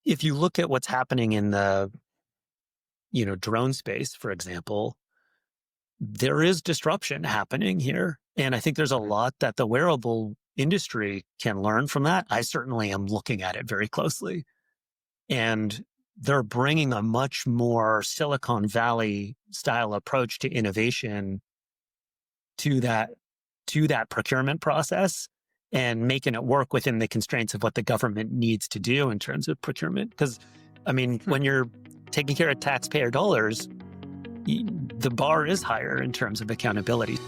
if you look at what's happening in the, drone space, for example, there is disruption happening here. And I think there's a lot that the wearable industry can learn from that. I certainly am looking at it very closely. And they're bringing a much more Silicon Valley style approach to innovation to that procurement process and making it work within the constraints of what the government needs to do in terms of procurement. Because, when you're taking care of taxpayer dollars, the bar is higher in terms of accountability.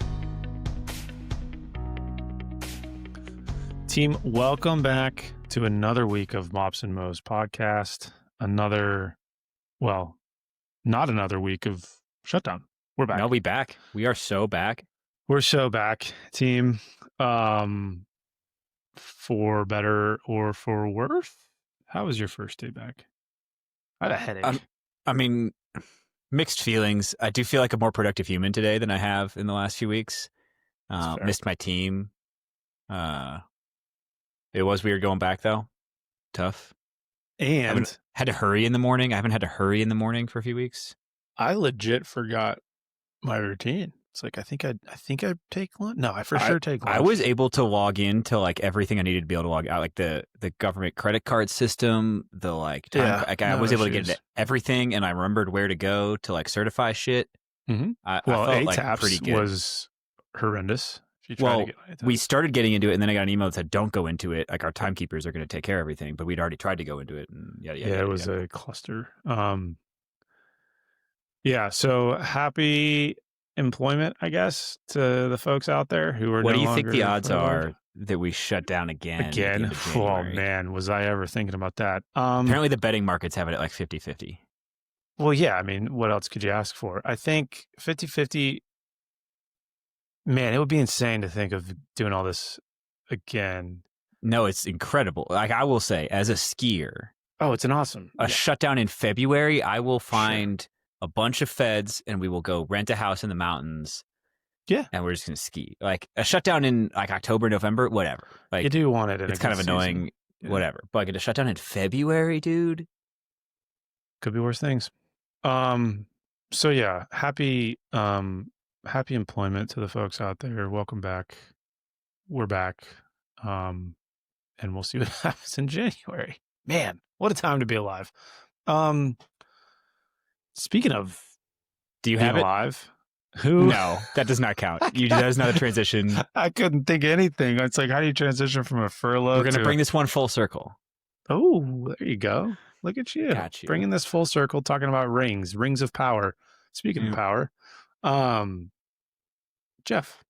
Team, welcome back to another week of Mops and Mo's podcast. Not another week of shutdown. We're back. No, we back. We are so back. We're so back, team. For better or for worse. How was your first day back? I had a headache. Mixed feelings. I do feel like a more productive human today than I have in the last few weeks. Missed my team. It was weird going back though. Tough. And had to hurry in the morning. I haven't had to hurry in the morning for a few weeks. I legit forgot my routine. It's like I think I'd take lunch. No, I sure take lunch. I was able to log in to like everything I needed to be able to log out, like the government credit card system, the like time, I was able to get into everything, and I remembered where to go to like certify shit. Mm-hmm. I felt like pretty good. Was horrendous. We started getting into it, and then I got an email that said, "Don't go into it. Like our timekeepers are going to take care of everything." But we'd already tried to go into it, and it was a cluster. So happy employment, I guess, to the folks out there who are. What do you think the odds are that we shut down again? Oh man, was I ever thinking about that? Apparently the betting markets have it at like 50-50. Well, yeah, what else could you ask for? I think 50-50, man, it would be insane to think of doing all this again. No, it's incredible. Like I will say, as a skier, it's an awesome shutdown in February. I will find a bunch of feds and we will go rent a house in the mountains. Yeah. And we're just going to ski. Like a shutdown in like October, November, whatever. Like you do want it. It's kind of annoying, whatever. But like a shutdown in February, dude. Could be worse things. So yeah, happy employment to the folks out there. Welcome back. We're back. And we'll see what happens in January. Man, what a time to be alive. Speaking of, do you have it alive? No, that does not count. That is not a transition. I couldn't think of anything. It's like, how do you transition from a furlough? We're going to bring this one full circle. Oh, there you go. Look at you. Got you. Bringing this full circle, talking about rings of power. Speaking of power, Geoff.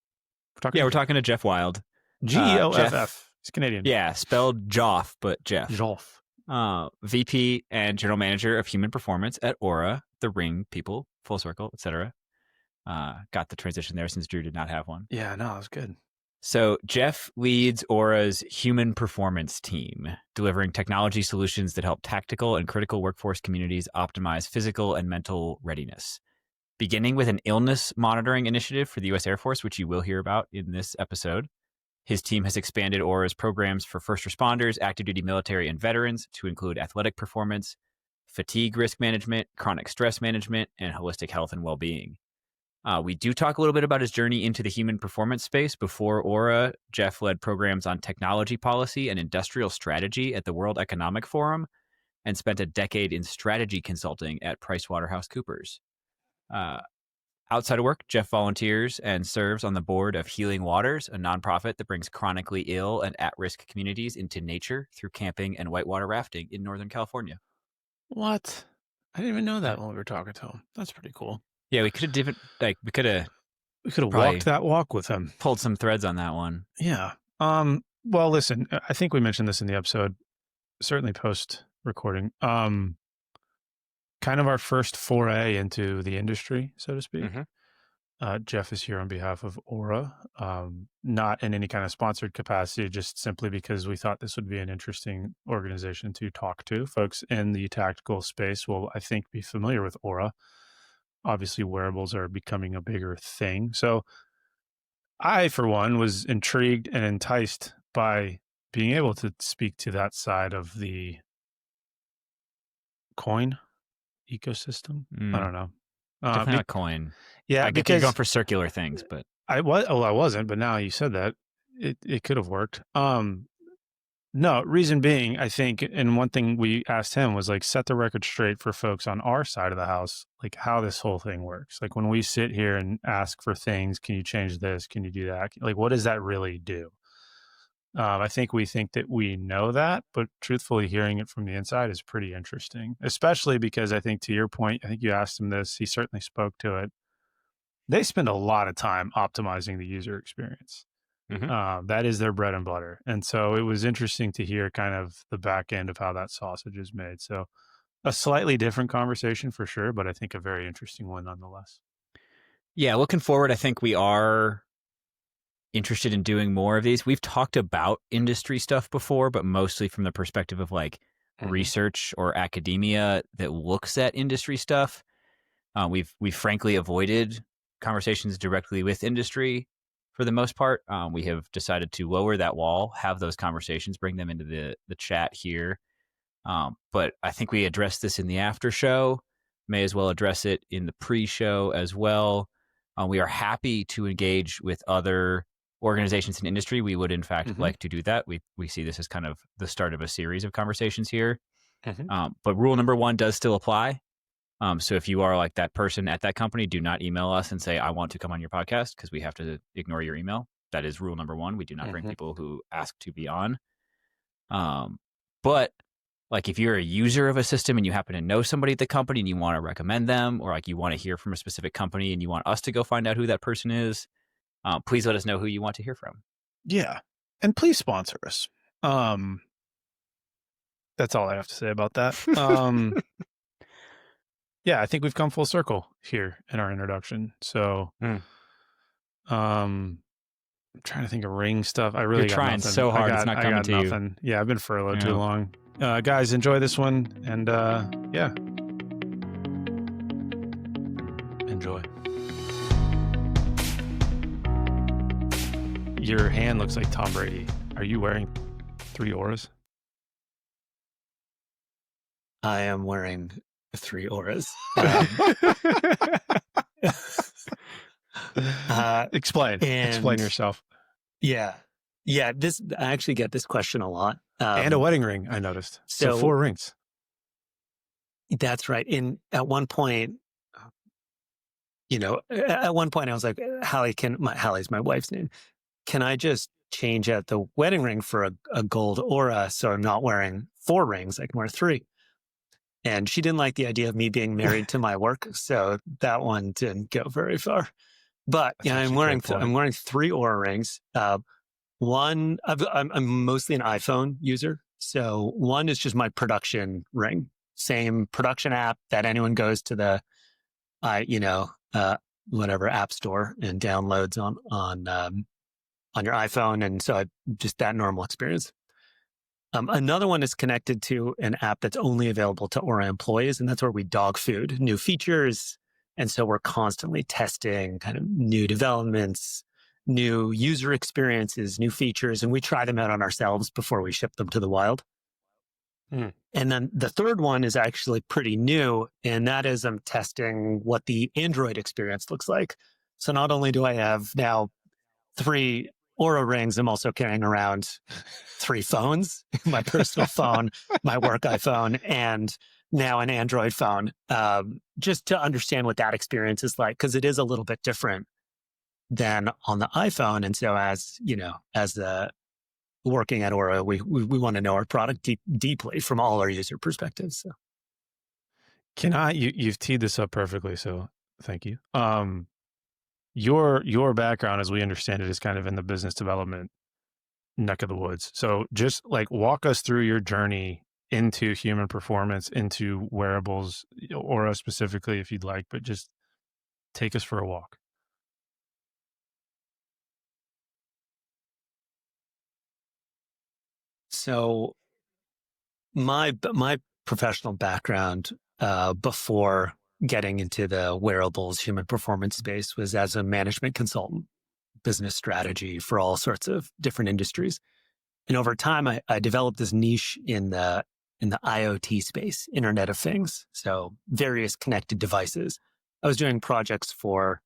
We're talking to Geoff Wylde. Geoff. He's Canadian. Yeah, spelled Geoff, but Geoff. Geoff. VP and General Manager of Human Performance at Oura, the ring people, full circle, etc. Got the transition there since Drew did not have one. Yeah, no, it was good. So Geoff leads Oura's human performance team, delivering technology solutions that help tactical and critical workforce communities optimize physical and mental readiness. Beginning with an illness monitoring initiative for the U.S. Air Force, which you will hear about in this episode. His team has expanded Oura's programs for first responders, active duty military, and veterans to include athletic performance, fatigue risk management, chronic stress management, and holistic health and well-being. We do talk a little bit about his journey into the human performance space. Before Oura, Geoff led programs on technology policy and industrial strategy at the World Economic Forum and spent a decade in strategy consulting at PricewaterhouseCoopers. Outside of work, Geoff volunteers and serves on the board of Healing Waters, a nonprofit that brings chronically ill and at-risk communities into nature through camping and whitewater rafting in Northern California. What? I didn't even know that when we were talking to him. That's pretty cool. Yeah, we could have walked that walk with him. Pulled some threads on that one. Yeah. Well, listen, I think we mentioned this in the episode, certainly post recording. Kind of our first foray into the industry, so to speak. Mm-hmm. Geoff is here on behalf of Oura, not in any kind of sponsored capacity, just simply because we thought this would be an interesting organization to talk to. Folks in the tactical space will, I think, be familiar with Oura. Obviously, wearables are becoming a bigger thing. So I, for one, was intrigued and enticed by being able to speak to that side of the coin ecosystem. I don't know. Definitely not coin. Yeah, I get that you're going for circular things, but I wasn't, but now you said that it could have worked. No, reason being, I think, and one thing we asked him was like, set the record straight for folks on our side of the house, like how this whole thing works. Like when we sit here and ask for things, can you change this? Can you do that? Like, what does that really do? I think we think that we know that, but truthfully, hearing it from the inside is pretty interesting, especially because I think, to your point, I think you asked him this, he certainly spoke to it. They spend a lot of time optimizing the user experience. That is their bread and butter. And so it was interesting to hear kind of the back end of how that sausage is made. So a slightly different conversation for sure, but I think a very interesting one nonetheless. Yeah, looking forward, I think we are interested in doing more of these. We've talked about industry stuff before, but mostly from the perspective of like research or academia that looks at industry stuff. We've frankly avoided conversations directly with industry for the most part. We have decided to lower that wall, have those conversations, bring them into the chat here. But I think we addressed this in the after show, may as well address it in the pre-show as well. We are happy to engage with other organizations in industry. We would in fact like to do that. We see this as kind of the start of a series of conversations here. But rule number 1 does still apply. So if you are like that person at that company, do not email us and say, I want to come on your podcast, because we have to ignore your email. That is rule number 1. We do not bring people who ask to be on. But like if you're a user of a system and you happen to know somebody at the company and you want to recommend them, or like you want to hear from a specific company and you want us to go find out who that person is, please let us know who you want to hear from. Yeah. And please sponsor us. That's all I have to say about that. Yeah, I think we've come full circle here in our introduction. So, I'm trying to think of ring stuff. I really You're trying nothing. so hard. It's not coming to you. Yeah, I've been furloughed too long. Guys, enjoy this one. And yeah. Enjoy. Your hand looks like Tom Brady. Are you wearing 3 Ouras? I am wearing 3 Ouras. Explain yourself. Yeah. I actually get this question a lot. And a wedding ring, I noticed. So 4 rings. That's right. At one point, I was like, Hallie's my wife's name. Can I just change out the wedding ring for a gold Oura so I'm not wearing 4 rings? I can wear 3. And she didn't like the idea of me being married to my work, so that one didn't go very far. But I'm wearing 3 Oura rings. One, I'm mostly an iPhone user, so one is just my production ring, same production app that anyone goes to the, whatever app store and downloads on your iPhone, and so just that normal experience. Another one is connected to an app that's only available to Oura employees, and that's where we dog food new features. And so we're constantly testing kind of new developments, new user experiences, new features, and we try them out on ourselves before we ship them to the wild. And then the third one is actually pretty new, and that is I'm testing what the Android experience looks like. So not only do I have now 3 Oura rings, I'm also carrying around 3 phones, my personal phone, my work iPhone, and now an Android phone, just to understand what that experience is like, because it is a little bit different than on the iPhone. And so as working at Oura, we want to know our product deeply from all our user perspectives. So. You've teed this up perfectly, so thank you. Your background, as we understand it, is kind of in the business development neck of the woods. So just like walk us through your journey into human performance, into wearables, Oura specifically, if you'd like, but just take us for a walk. So my professional background before getting into the wearables human performance space was as a management consultant, business strategy for all sorts of different industries. And over time, I developed this niche in the in the IoT space, Internet of Things. So various connected devices. I was doing projects for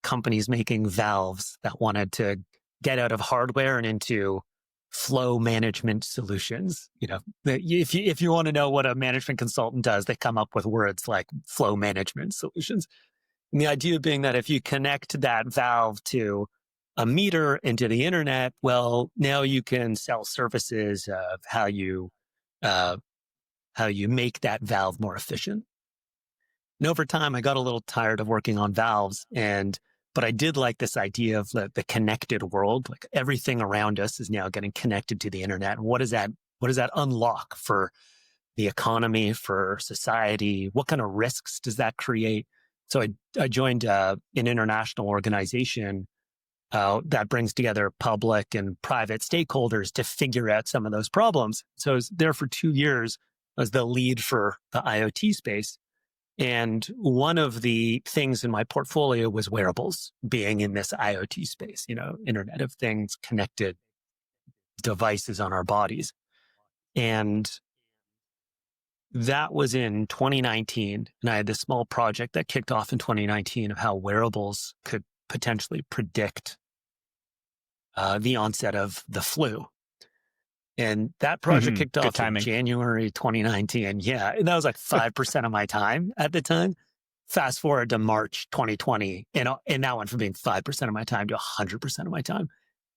companies making valves that wanted to get out of hardware and into flow management solutions. If you want to know what a management consultant does, they come up with words like flow management solutions. And the idea being that if you connect that valve to a meter into the internet, well, now you can sell services of how you make that valve more efficient. And over time, I got a little tired of working on valves, but I did like this idea of the connected world. Like everything around us is now getting connected to the internet. And what does that unlock for the economy, for society? What kind of risks does that create? So I joined an international organization that brings together public and private stakeholders to figure out some of those problems. So I was there for 2 years as the lead for the IoT space. And one of the things in my portfolio was wearables, being in this IoT space, Internet of Things, connected devices on our bodies. And that was in 2019. And I had this small project that kicked off in 2019 of how wearables could potentially predict the onset of the flu. And that project kicked off in January 2019. Yeah, and that was like 5% of my time at the time. Fast forward to March 2020, and that went from being 5% of my time to 100% of my time.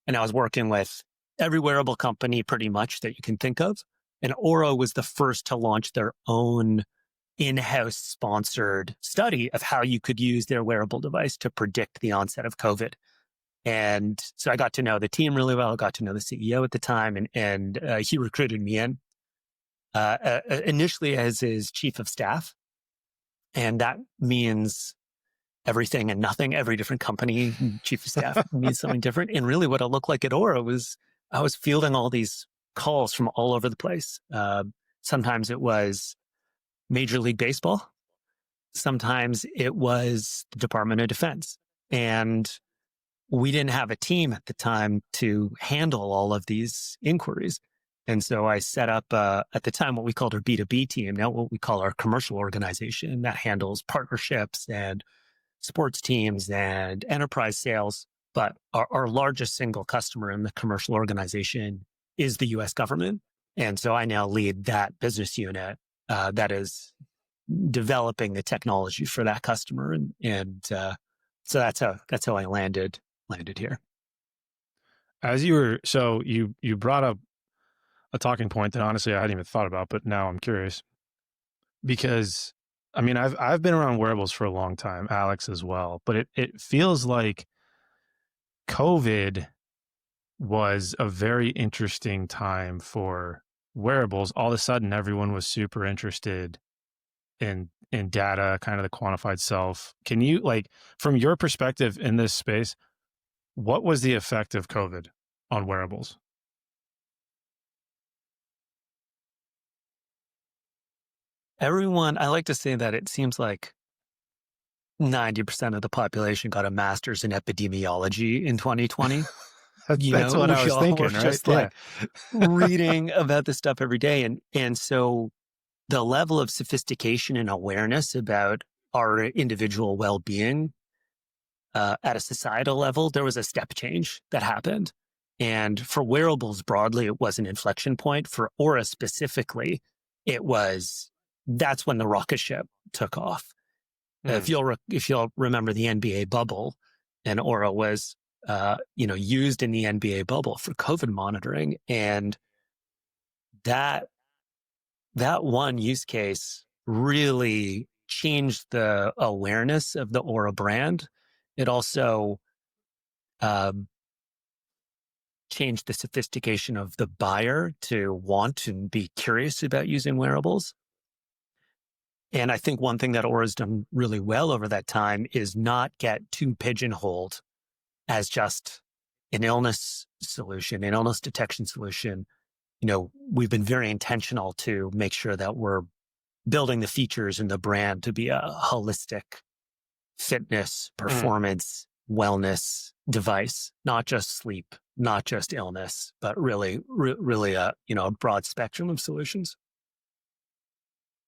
And I was working with every wearable company pretty much that you can think of. And Oura was the first to launch their own in-house sponsored study of how you could use their wearable device to predict the onset of COVID. And so I got to know the team really well. I got to know the CEO at the time, and he recruited me in initially as his chief of staff. And that means everything and nothing. Every different company, chief of staff means something different. And really what it looked like at Oura was I was fielding all these calls from all over the place. Sometimes it was Major League Baseball. Sometimes it was the Department of Defense. And we didn't have a team at the time to handle all of these inquiries. And so I set up, at the time, what we called our B2B team, now what we call our commercial organization that handles partnerships and sports teams and enterprise sales. But our largest single customer in the commercial organization is the US government. And so I now lead that business unit that is developing the technology for that customer. So that's how I landed here. As you brought up a talking point that honestly I hadn't even thought about, but now I'm curious because I mean I've been around wearables for a long time, Alex as well, but it feels like COVID was a very interesting time for wearables. All of a sudden, everyone was super interested in data, kind of the quantified self. Can you, like, from your perspective in this space, what was the effect of COVID on wearables? I like to say that it seems like 90% of the population got a master's in epidemiology in 2020. That's what I was thinking, right? Just like reading about this stuff every day. And so the level of sophistication and awareness about our individual well-being at a societal level, there was a step change that happened. And for wearables broadly, it was an inflection point. For Oura specifically, that's when the rocket ship took off. If you'll remember the NBA bubble, and Oura was used in the NBA bubble for COVID monitoring, and that one use case really changed the awareness of the Oura brand. It also changed the sophistication of the buyer to want and be curious about using wearables. And I think one thing that Oura's done really well over that time is not get too pigeonholed as just an illness solution, an illness detection solution. We've been very intentional to make sure that we're building the features in the brand to be a holistic fitness, performance, wellness device, not just sleep, not just illness, but really a broad spectrum of solutions.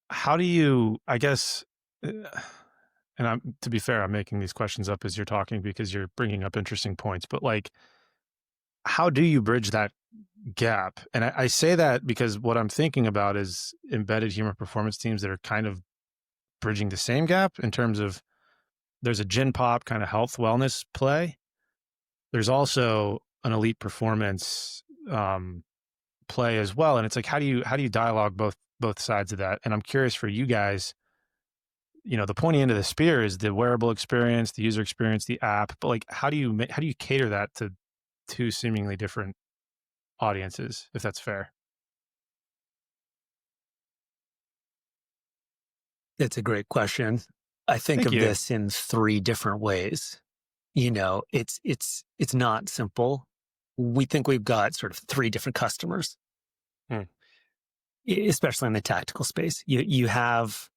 how do you, I guess, and to be fair, I'm making these questions up as you're talking because you're bringing up interesting points, but like, how do you bridge that gap? And I say that because what I'm thinking about is embedded human performance teams that are kind of bridging the same gap in terms of there's a gen pop kind of health wellness play. There's also an elite performance play as well. And it's like, how do you dialogue both sides of that? And I'm curious for you guys, the pointy end of the spear is the wearable experience, the user experience, the app, but like, how do you cater that to two seemingly different audiences, if that's fair? It's a great question. I think Thank of you. this in 3 different ways. It's not simple. We think we've got sort of 3 different customers, especially in the tactical space. You have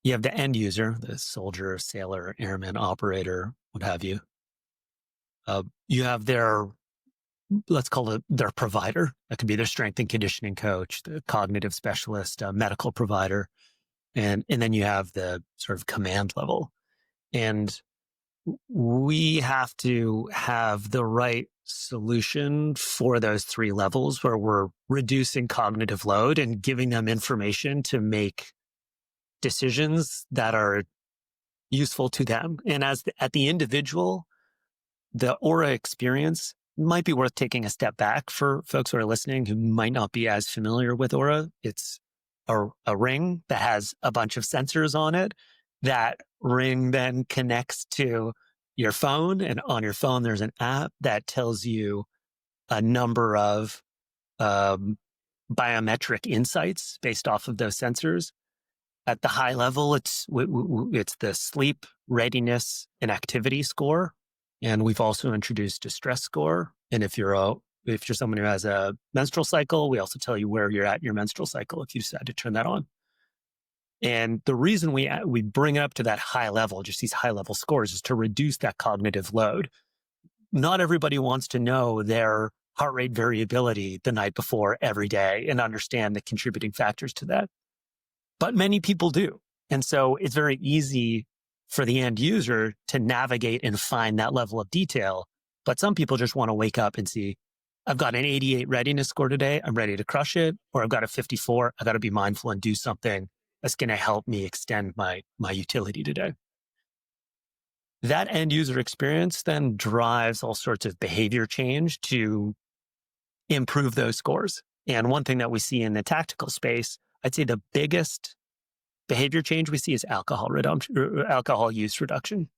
the end user, the soldier, sailor, airman, operator, what have you. You have their, let's call it their provider. That could be their strength and conditioning coach, the cognitive specialist, medical provider. And then you have the sort of command level. And we have to have the right solution for those 3 levels where we're reducing cognitive load and giving them information to make decisions that are useful to them. And at the individual, the Oura experience might be worth taking a step back for folks who are listening who might not be as familiar with Oura. It's a ring that has a bunch of sensors on it. That ring then connects to your phone, and on your phone, there's an app that tells you a number of biometric insights based off of those sensors. At the high level, it's the sleep, readiness, and activity score. And we've also introduced a stress score. And if you're someone who has a menstrual cycle, we also tell you where you're at in your menstrual cycle if you decide to turn that on. And the reason we bring it up to that high level, just these high level scores, is to reduce that cognitive load. Not everybody wants to know their heart rate variability the night before every day and understand the contributing factors to that. But many people do. And so it's very easy for the end user to navigate and find that level of detail. But some people just want to wake up and see, I've got an 88 readiness score today. I'm ready to crush it. Or I've got a 54. I got to be mindful and do something that's going to help me extend my utility today. That end user experience then drives all sorts of behavior change to improve those scores. And one thing that we see in the tactical space, I'd say the biggest behavior change we see is alcohol use reduction.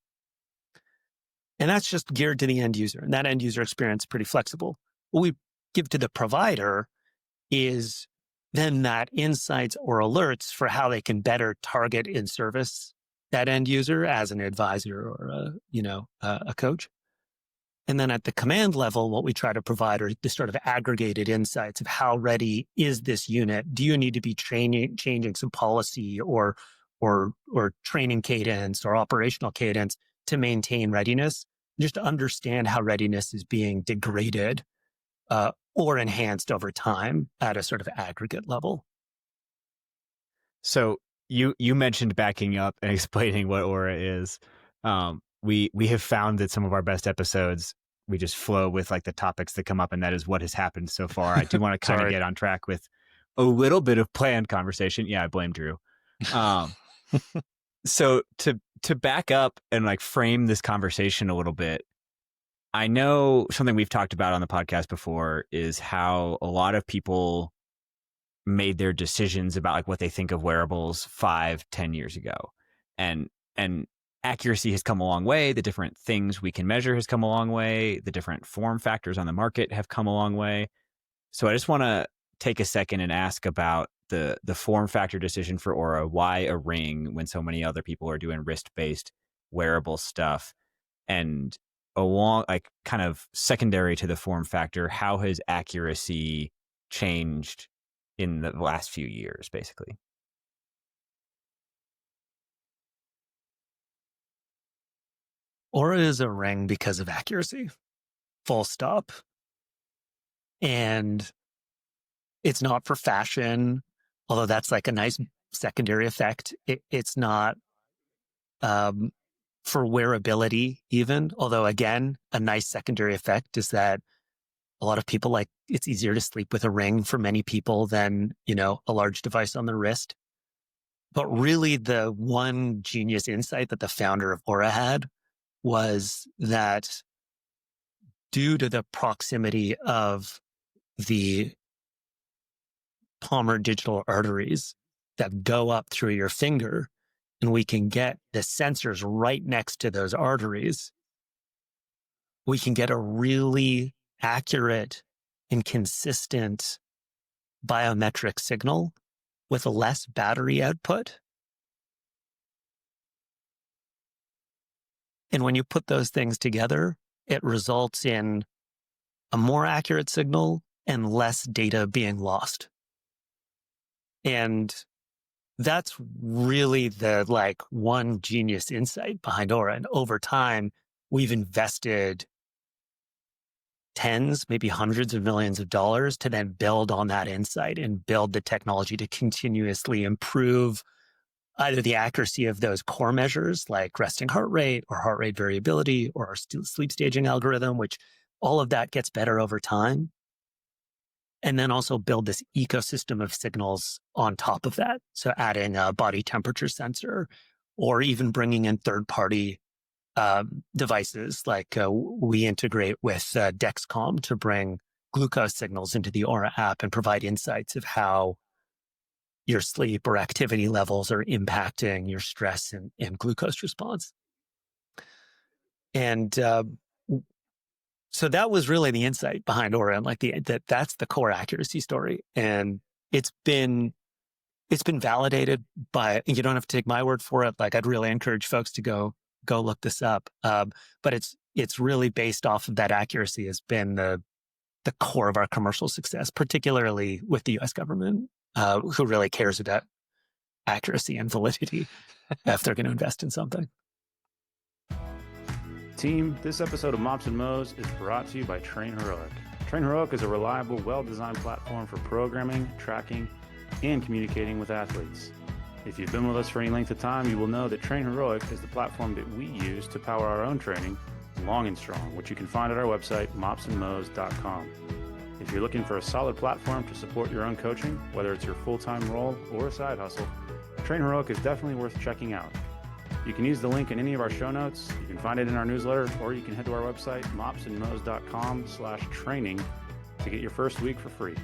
And that's just geared to the end user. And that end user experience is pretty flexible. What we give to the provider is then that insights or alerts for how they can better target and service that end user as an advisor or a coach. And then at the command level, what we try to provide are the sort of aggregated insights of how ready is this unit? Do you need to be changing some policy or training cadence or operational cadence to maintain readiness? Just to understand how readiness is being degraded or enhanced over time at a sort of aggregate level. So you mentioned backing up and explaining what Oura is. We have found that some of our best episodes, we just flow with like the topics that come up, and that is what has happened so far. I do want to kind of get on track with a little bit of planned conversation. Yeah, I blame Drew. So to back up and like frame this conversation a little bit, I know something we've talked about on the podcast before is how a lot of people made their decisions about like what they think of wearables 5-10 years ago. And accuracy has come a long way. The different things we can measure has come a long way. The different form factors on the market have come a long way. So I just want to take a second and ask about the form factor decision for Oura. Why a ring when so many other people are doing wrist-based wearable stuff? And along, like kind of secondary to the form factor, how has accuracy changed in the last few years, basically? Oura is a ring because of accuracy, full stop. And it's not for fashion, although that's like a nice secondary effect. It's not for wearability even, although again, a nice secondary effect is that a lot of people it's easier to sleep with a ring for many people than, a large device on the wrist. But really the one genius insight that the founder of Oura had was that due to the proximity of the palmar digital arteries that go up through your finger, and we can get the sensors right next to those arteries, we can get a really accurate and consistent biometric signal with less battery output. And when you put those things together, it results in a more accurate signal and less data being lost. And that's really the one genius insight behind Oura. And over time, we've invested tens, maybe hundreds of millions of dollars to then build on that insight and build the technology to continuously improve either the accuracy of those core measures like resting heart rate or heart rate variability or our sleep staging algorithm, which all of that gets better over time. And then also build this ecosystem of signals on top of that. So adding a body temperature sensor or even bringing in third-party devices like we integrate with Dexcom to bring glucose signals into the Oura app and provide insights of how your sleep or activity levels are impacting your stress and glucose response. And so that was really the insight behind Oura, and that's the core accuracy story. And it's been validated by, you don't have to take my word for it. I'd really encourage folks to go look this up. But it's really based off of that accuracy has been the core of our commercial success, particularly with the US government, who really cares about accuracy and validity if they're going to invest in something. Team, this episode of Mops and Mo's is brought to you by Train Heroic. Train Heroic is a reliable, well-designed platform for programming, tracking, and communicating with athletes. If you've been with us for any length of time, you will know that Train Heroic is the platform that we use to power our own training, long and strong, which you can find at our website, mopsandmos.com. If you're looking for a solid platform to support your own coaching, whether it's your full-time role or a side hustle, Train Heroic is definitely worth checking out. You can use the link in any of our show notes. You can find it in our newsletter, or you can head to our website, mopsandmos.com/training to get your first week for free.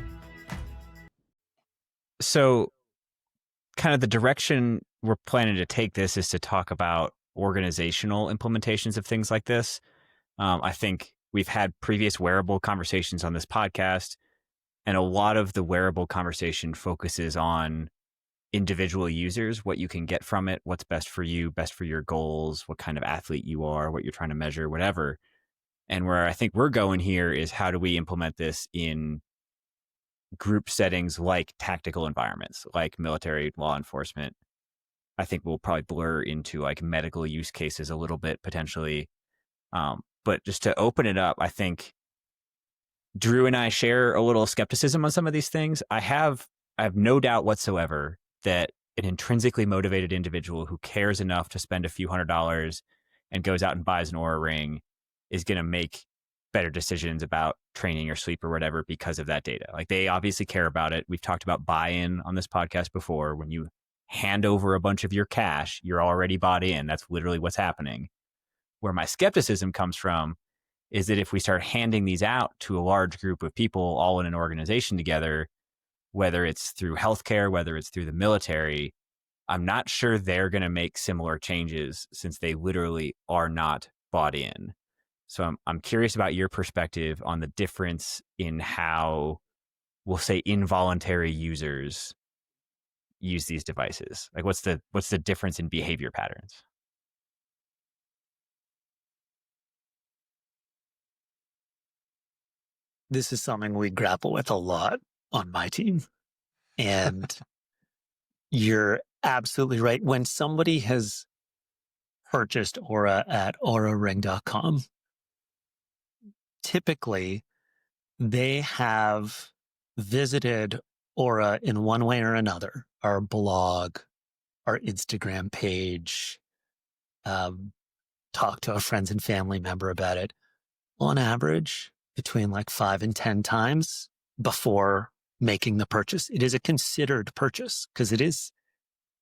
So kind of the direction we're planning to take this is to talk about organizational implementations of things like this. I think we've had previous wearable conversations on this podcast, and a lot of the wearable conversation focuses on individual users, what you can get from it, what's best for you, best for your goals, what kind of athlete you are, what you're trying to measure, whatever. And where I think we're going here is how do we implement this in group settings like tactical environments, like military, law enforcement. I think we'll probably blur into medical use cases a little bit potentially. But just to open it up, I think Drew and I share a little skepticism on some of these things. I have no doubt whatsoever that an intrinsically motivated individual who cares enough to spend a few $100s and goes out and buys an Oura ring is going to make better decisions about training or sleep or whatever because of that data. They obviously care about it. We've talked about buy-in on this podcast before. When you hand over a bunch of your cash, you're already bought in. That's literally what's happening. Where my skepticism comes from is that if we start handing these out to a large group of people all in an organization together, whether it's through healthcare, whether it's through the military, I'm not sure they're going to make similar changes since they literally are not bought in. So I'm curious about your perspective on the difference in how, we'll say, involuntary users use these devices. What's the difference in behavior patterns? This is something we grapple with a lot on my team. And you're absolutely right. When somebody has purchased Oura at auraring.com, typically they have visited Oura in one way or another our blog, our Instagram page, talk to a friends and family member about it, on average, between like 5 and 10 times before making the purchase. It is a considered purchase because it is,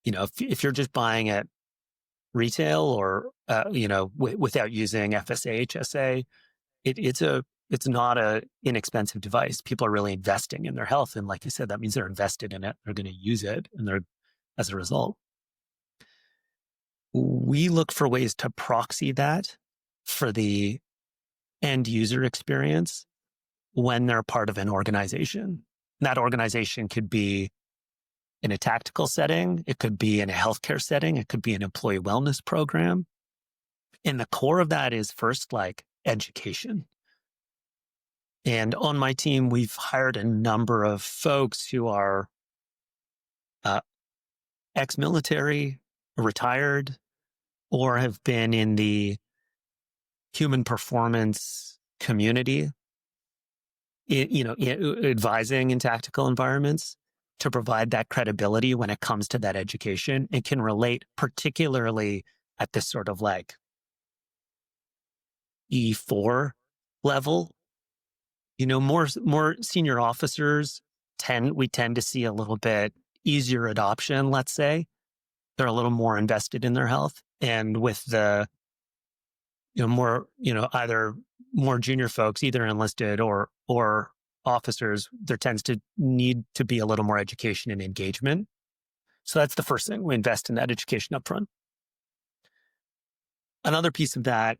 if you're just buying at retail or, without using FSA, HSA, it's not a inexpensive device. People are really investing in their health. And like you said, that means they're invested in it. They're going to use it. And as a result, we look for ways to proxy that for the end user experience when they're part of an organization. That organization could be in a tactical setting. It could be in a healthcare setting. It could be an employee wellness program. And the core of that is first like education. And on my team, we've hired a number of folks who are ex-military, retired, or have been in the human performance community, advising in tactical environments to provide that credibility when it comes to that education and can relate particularly at this sort of like E4 level. More senior officers we tend to see a little bit easier adoption, let's say. They're a little more invested in their health. And with the, either more junior folks, either enlisted or officers, there tends to need to be a little more education and engagement. So that's the first thing. We invest in that education up front. Another piece of that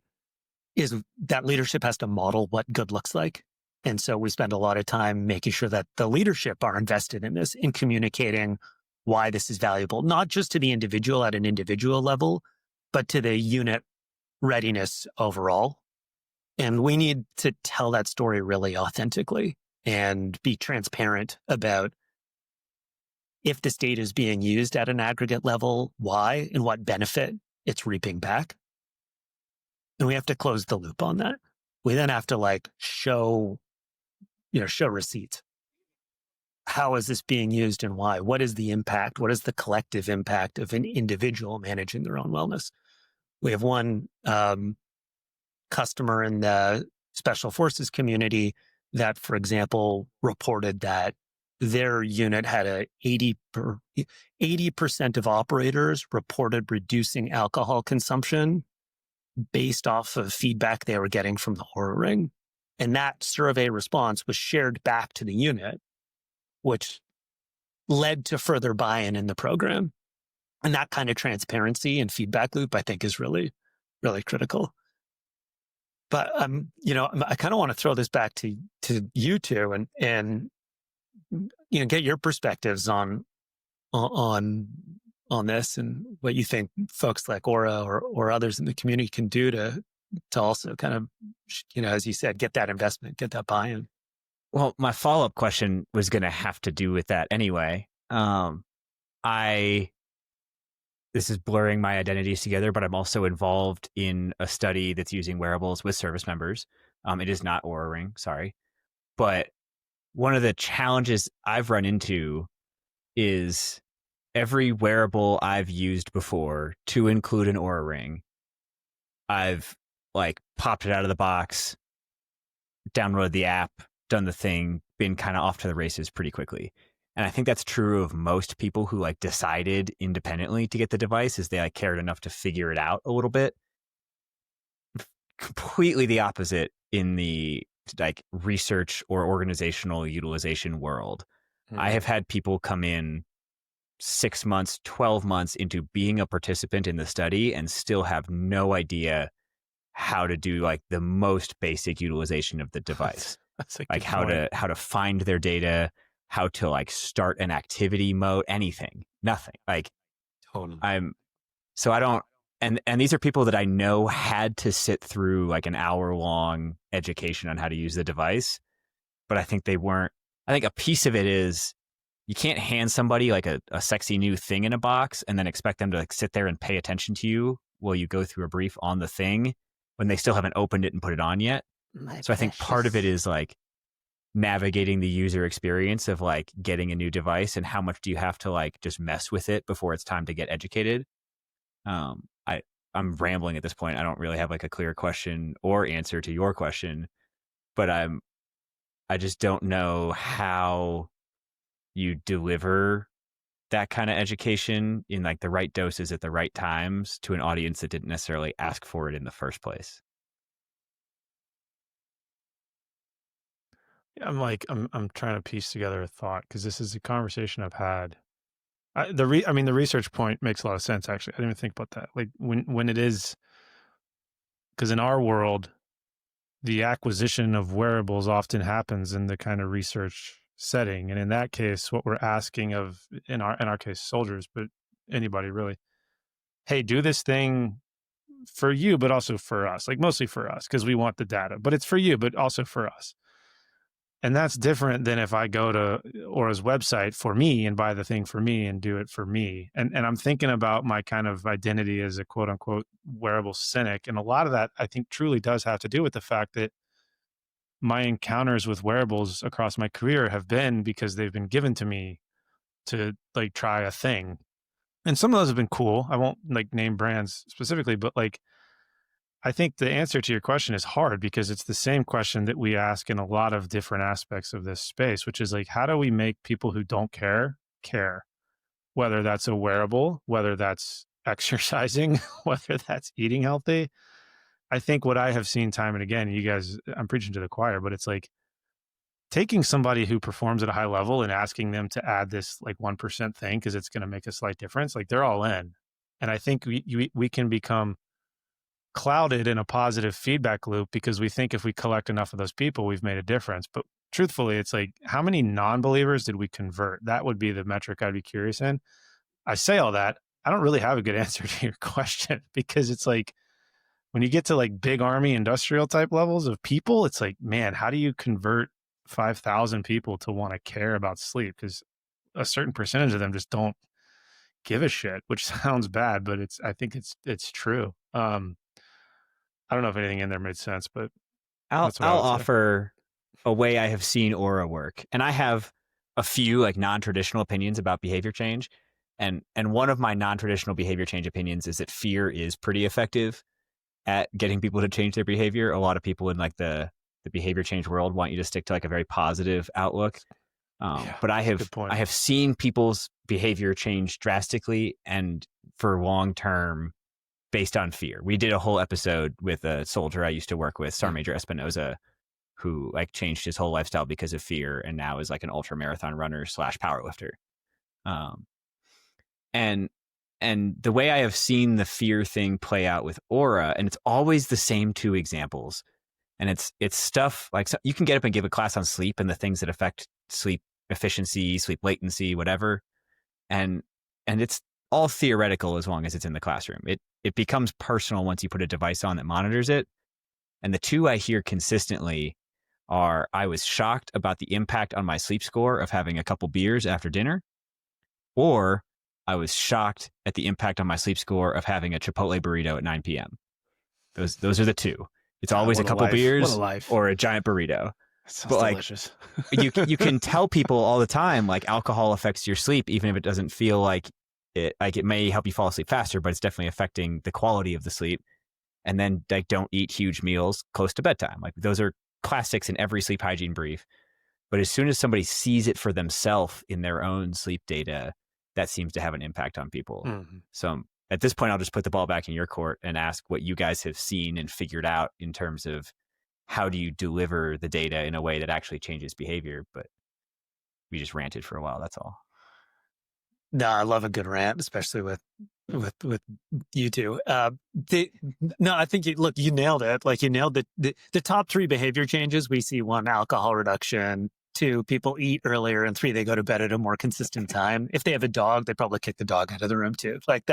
is that leadership has to model what good looks like. And so we spend a lot of time making sure that the leadership are invested in this, in communicating why this is valuable, not just to the individual at an individual level, but to the unit readiness overall. And we need to tell that story really authentically and be transparent about if this data is being used at an aggregate level, why, and what benefit it's reaping back. And we have to close the loop on that. We then have to show receipts. How is this being used and why? What is the impact? What is the collective impact of an individual managing their own wellness? We have one customer in the special forces community that, for example, reported that their unit had 80% of operators reported reducing alcohol consumption based off of feedback they were getting from the Oura Ring. And that survey response was shared back to the unit, which led to further buy-in in the program. And that kind of transparency and feedback loop, I think, is really, really critical. But I kind of want to throw this back to you two and get your perspectives on this and what you think folks like Oura or others in the community can do to also kind of, as you said, get that investment, get that buy-in. Well, my follow-up question was going to have to do with that anyway. This is blurring my identities together, but I'm also involved in a study that's using wearables with service members. It is not Oura Ring, sorry. But one of the challenges I've run into is every wearable I've used before to include an Oura Ring, I've popped it out of the box, downloaded the app, done the thing, been kind of off to the races pretty quickly. And I think that's true of most people who decided independently to get the device, is they cared enough to figure it out a little bit. Completely the opposite in the research or organizational utilization world. I have had people come in 6 months, 12 months into being a participant in the study and still have no idea how to do the most basic utilization of the device. That's how to find their data, how to start an activity mode, anything, nothing. Totally. And these are people that I know had to sit through an hour-long education on how to use the device, but I think they weren't. I think a piece of it is you can't hand somebody a sexy new thing in a box and then expect them to sit there and pay attention to you while you go through a brief on the thing when they still haven't opened it and put it on yet. So I think part of it is navigating the user experience of like getting a new device, and how much do you have to like just mess with it before it's time to get educated. I'm rambling at this point. I don't really have like a clear question or answer to your question, but I just don't know how you deliver that kind of education in like the right doses at the right times to an audience that didn't necessarily ask for it in the first place. I'm trying to piece together a thought, because this is a conversation I've had. The research point makes a lot of sense, actually. I didn't even think about that. Like when it is, because in our world, the acquisition of wearables often happens in the kind of research setting. And in that case, what we're asking of, in our case, soldiers, but anybody really, hey, do this thing for you, but also for us, like mostly for us, because we want the data, but it's for you, but also for us. And that's different than if I go to Oura's website for me and buy the thing for me and do it for me. And I'm thinking about my kind of identity as a quote unquote wearable cynic. And a lot of that, I think, truly does have to do with the fact that my encounters with wearables across my career have been because they've been given to me to like try a thing. And some of those have been cool. I won't like name brands specifically, but like, I think the answer to your question is hard, because it's the same question that we ask in a lot of different aspects of this space, which is like, how do we make people who don't care, whether that's a wearable, whether that's exercising, whether that's eating healthy. I think what I have seen time and again, you guys, I'm preaching to the choir, but it's like taking somebody who performs at a high level and asking them to add this like 1% thing, because it's going to make a slight difference. Like they're all in. And I think we can become clouded in a positive feedback loop because we think if we collect enough of those people, we've made a difference. But truthfully, it's like, how many non-believers did we convert? That would be the metric I'd be curious in. I say all that, I don't really have a good answer to your question, because it's like, when you get to like big army industrial type levels of people, it's like, man, how do you convert 5,000 people to want to care about sleep? Because a certain percentage of them just don't give a shit, which sounds bad, but I think it's true. I don't know if anything in there made sense, but I'll that's what I would say. offer a way I have seen Oura work. And I have a few like non-traditional opinions about behavior change. And one of my non-traditional behavior change opinions is that fear is pretty effective at getting people to change their behavior. A lot of people in like the behavior change world want you to stick to like a very positive outlook. But I have seen people's behavior change drastically and for long term based on fear. We did a whole episode with a soldier I used to work with, Sergeant Major Espinoza, who like changed his whole lifestyle because of fear and now is like an ultra marathon runner / powerlifter. And the way I have seen the fear thing play out with Oura, and it's always the same two examples. And it's stuff like, so you can get up and give a class on sleep and the things that affect sleep efficiency, sleep latency, whatever. And it's all theoretical as long as it's in the classroom. It becomes personal once you put a device on that monitors it. And the two I hear consistently are, I was shocked about the impact on my sleep score of having a couple beers after dinner, or I was shocked at the impact on my sleep score of having a Chipotle burrito at 9 p.m. Those are the two. It's always a couple beers or a giant burrito. Sounds delicious. you can tell people all the time, like alcohol affects your sleep, even if it doesn't feel like it. Like it may help you fall asleep faster, but it's definitely affecting the quality of the sleep. And then like don't eat huge meals close to bedtime. Like those are classics in every sleep hygiene brief. But as soon as somebody sees it for themselves in their own sleep data, that seems to have an impact on people. Mm-hmm. So at this point, I'll just put the ball back in your court and ask what you guys have seen and figured out in terms of how do you deliver the data in a way that actually changes behavior. But we just ranted for a while. That's all. No, I love a good rant, especially with you two. I think you nailed it. Like you nailed the top three behavior changes we see: 1, alcohol reduction; 2, people eat earlier; and 3, they go to bed at a more consistent time. If they have a dog, they probably kick the dog out of the room too. Like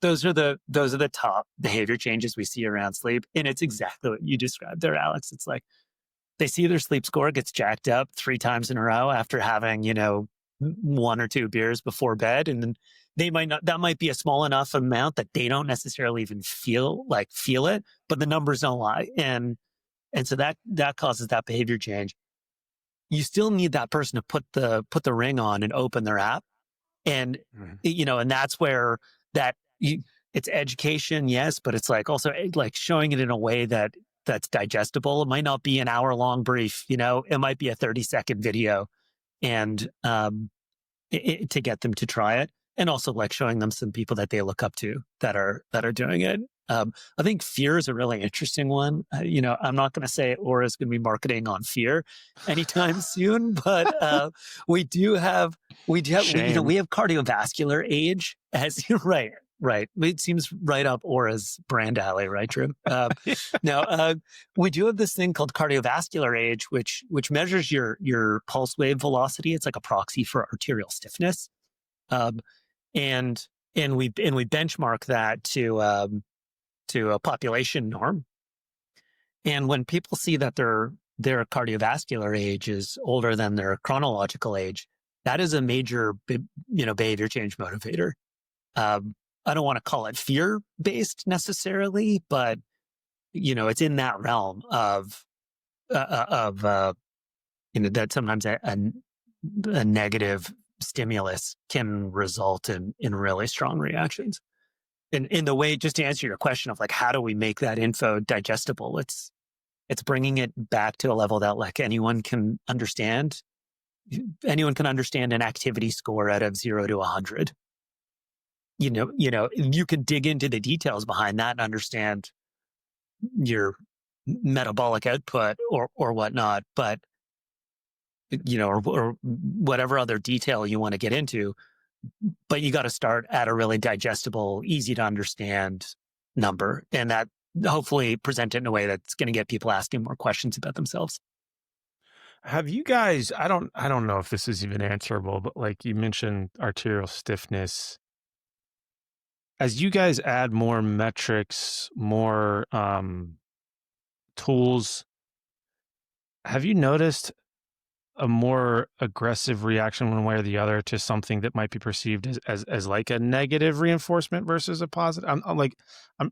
those are the top behavior changes we see around sleep. And it's exactly what you described there, Alex. It's like they see their sleep score gets jacked up 3 times in a row after having, 1 or 2 beers before bed. And then that might be a small enough amount that they don't necessarily even feel it, but the numbers don't lie. And so that causes that behavior change. you still need that person to put the ring on and open their app. And, and that's where it's education, yes, but it's like also like showing it in a way that's digestible. It might not be an hour-long brief, it might be a 30-second video, and to get them to try it, and also like showing them some people that they look up to that are doing it. I think fear is a really interesting one. I'm not going to say Oura is going to be marketing on fear anytime soon, but we have cardiovascular age as right. Right. It seems right up Oura's brand alley, right, Drew? Now, we do have this thing called cardiovascular age, which measures your pulse wave velocity. It's like a proxy for arterial stiffness. And we benchmark that to a population norm. And when people see that their cardiovascular age is older than their chronological age, that is a major, behavior change motivator. I don't want to call it fear-based necessarily, but it's in that realm of that sometimes a negative stimulus can result in really strong reactions. And in the way, just to answer your question of like, how do we make that info digestible? It's bringing it back to a level that like anyone can understand. Anyone can understand an activity score out of 0 to 100. You can dig into the details behind that and understand your metabolic output or whatnot, but or whatever other detail you want to get into, but you got to start at a really digestible, easy to understand number, and that hopefully present it in a way that's going to get people asking more questions about themselves. Have you guys, I don't know if this is even answerable, but like you mentioned arterial stiffness. As you guys add more metrics, more tools, have you noticed a more aggressive reaction one way or the other to something that might be perceived as like a negative reinforcement versus a positive? I'm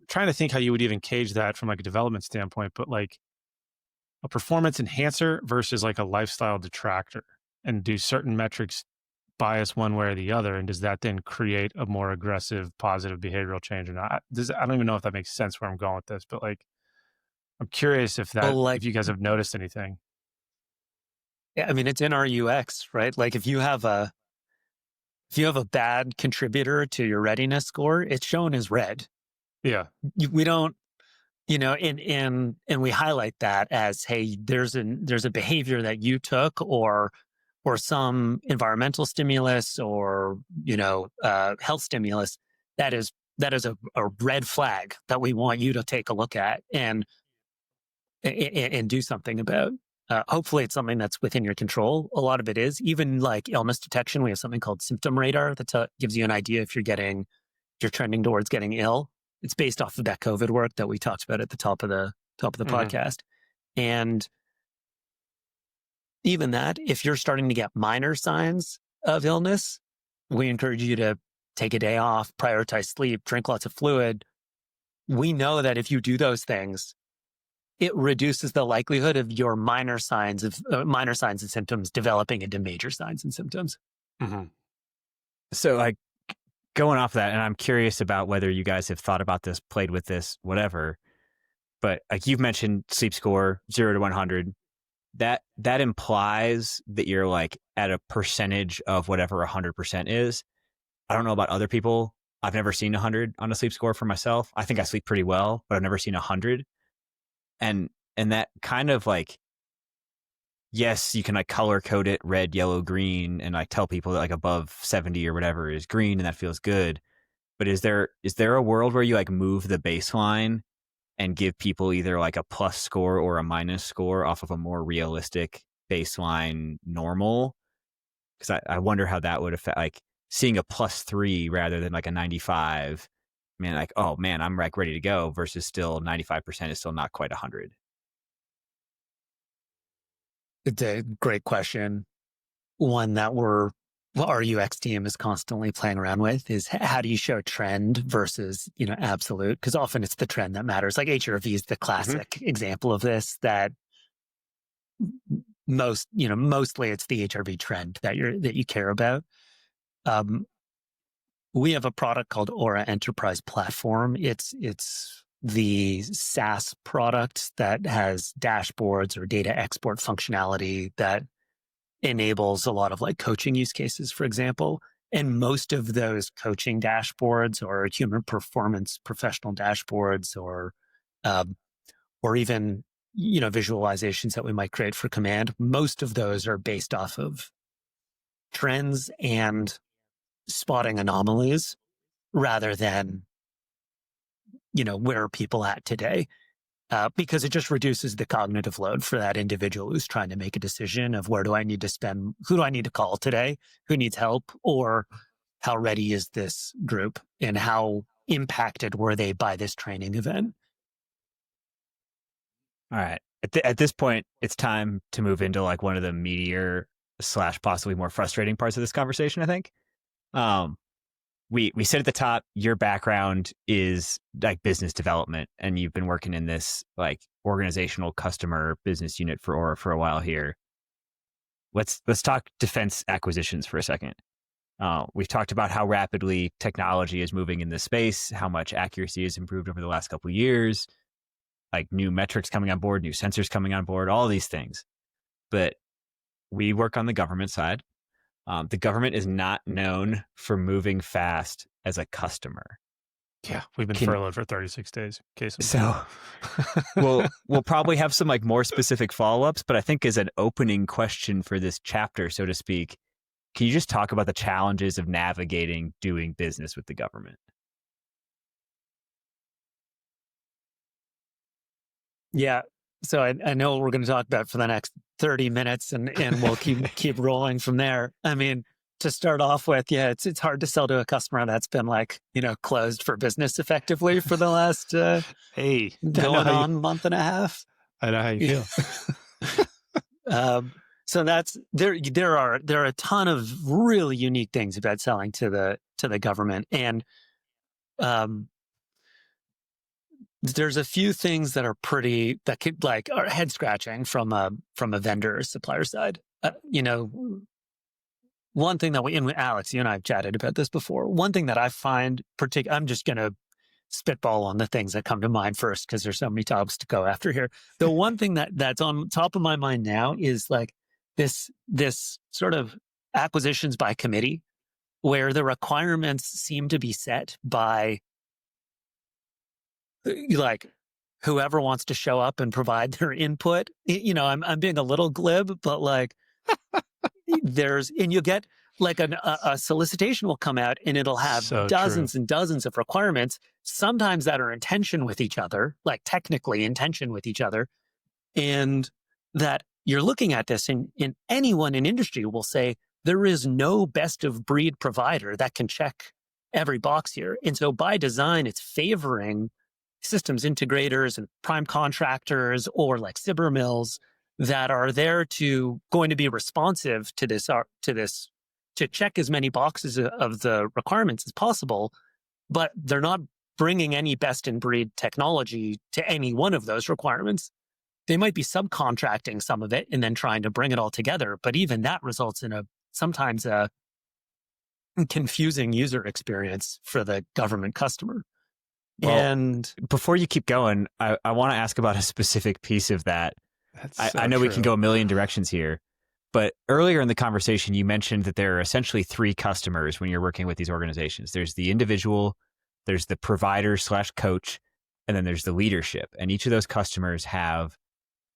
trying to think how you would even cage that from like a development standpoint, but like a performance enhancer versus like a lifestyle detractor, and do certain metrics bias one way or the other, and does that then create a more aggressive positive behavioral change or not? I don't even know if that makes sense where I'm going with this, but like I'm curious if you guys have noticed anything. Yeah, I mean, it's in our UX, right? Like if you have a bad contributor to your readiness score, it's shown as red. Yeah. We don't, and we highlight that as, hey, there's a behavior that you took or some environmental stimulus or, health stimulus that is a red flag that we want you to take a look at and do something about. Hopefully it's something that's within your control. A lot of it is. Even like illness detection, we have something called symptom radar that gives you an idea if you're trending towards getting ill. It's based off of that COVID work that we talked about at the top of the podcast. And even that, if you're starting to get minor signs of illness, we encourage you to take a day off, prioritize sleep, drink lots of fluid. We know that if you do those things, it reduces the likelihood of your minor signs and symptoms developing into major signs and symptoms. Mm-hmm. So like going off that, and I'm curious about whether you guys have thought about this, played with this, whatever, but like you've mentioned sleep score 0 to 100. That implies that you're like at a percentage of whatever 100% is. I don't know about other people. I've never seen 100 on a sleep score for myself. I think I sleep pretty well, but I've never seen 100. And that kind of like, yes, you can like color code it red, yellow, green, and like tell people that like above 70 or whatever is green and that feels good. But is there a world where you like move the baseline and give people either like a plus score or a minus score off of a more realistic baseline normal? Because I wonder how that would affect, like seeing a +3 rather than like a 95. Man, like, oh man, I'm like ready to go versus still 95% is still not quite 100. It's a great question. One that our UX team is constantly playing around with is how do you show trend versus, absolute? Because often it's the trend that matters. Like HRV is the classic example of this, that mostly it's the HRV trend that you care about. We have a product called Oura Enterprise Platform. It's the SaaS product that has dashboards or data export functionality that enables a lot of like coaching use cases, for example. And most of those coaching dashboards or human performance professional dashboards or even, visualizations that we might create for command, most of those are based off of trends and spotting anomalies rather than, where are people at today? Because it just reduces the cognitive load for that individual who's trying to make a decision of who do I need to call today, who needs help, or how ready is this group and how impacted were they by this training event. All right. At this point, it's time to move into like one of the meatier / possibly more frustrating parts of this conversation, I think. We said at the top, your background is like business development, and you've been working in this like organizational customer business unit for Oura for a while here. Let's talk defense acquisitions for a second. We've talked about how rapidly technology is moving in this space, how much accuracy has improved over the last couple of years, like new metrics coming on board, new sensors coming on board, all these things. But we work on the government side. The government is not known for moving fast as a customer. Yeah, we've been furloughed for 36 days. So we'll probably have some like more specific follow-ups, but I think as an opening question for this chapter, so to speak, can you just talk about the challenges of navigating doing business with the government? Yeah. So I know what we're going to talk about for the next 30 minutes and we'll keep rolling from there. I mean, to start off with, yeah, it's hard to sell to a customer that's been like, closed for business effectively for the last going on month and a half. I know how you feel. So that's there are a ton of really unique things about selling to the government, and there's a few things that are are head scratching from a vendor or supplier side. One thing that Alex, you and I have chatted about this before. One thing that I find I'm just going to spitball on the things that come to mind first because there's so many topics to go after here. The one thing that's on top of my mind now is like this sort of acquisitions by committee, where the requirements seem to be set by like whoever wants to show up and provide their input. I'm being a little glib, but like you'll get like a solicitation will come out and it'll have dozens and dozens of requirements, sometimes that are in tension with each other, like technically in tension with each other. And that you're looking at this and anyone in industry will say, there is no best of breed provider that can check every box here. And so by design, it's favoring systems integrators and prime contractors or like Cyber mills that are there going to be responsive to this, to check as many boxes of the requirements as possible, but they're not bringing any best in breed technology to any one of those requirements. They might be subcontracting some of it and then trying to bring it all together, but even that results in sometimes a confusing user experience for the government customer. Well, and before you keep going, I want to ask about a specific piece of that. I know we can go a million directions here, but earlier in the conversation, you mentioned that there are essentially three customers when you're working with these organizations. There's the individual, there's the provider / coach, and then there's the leadership. And each of those customers have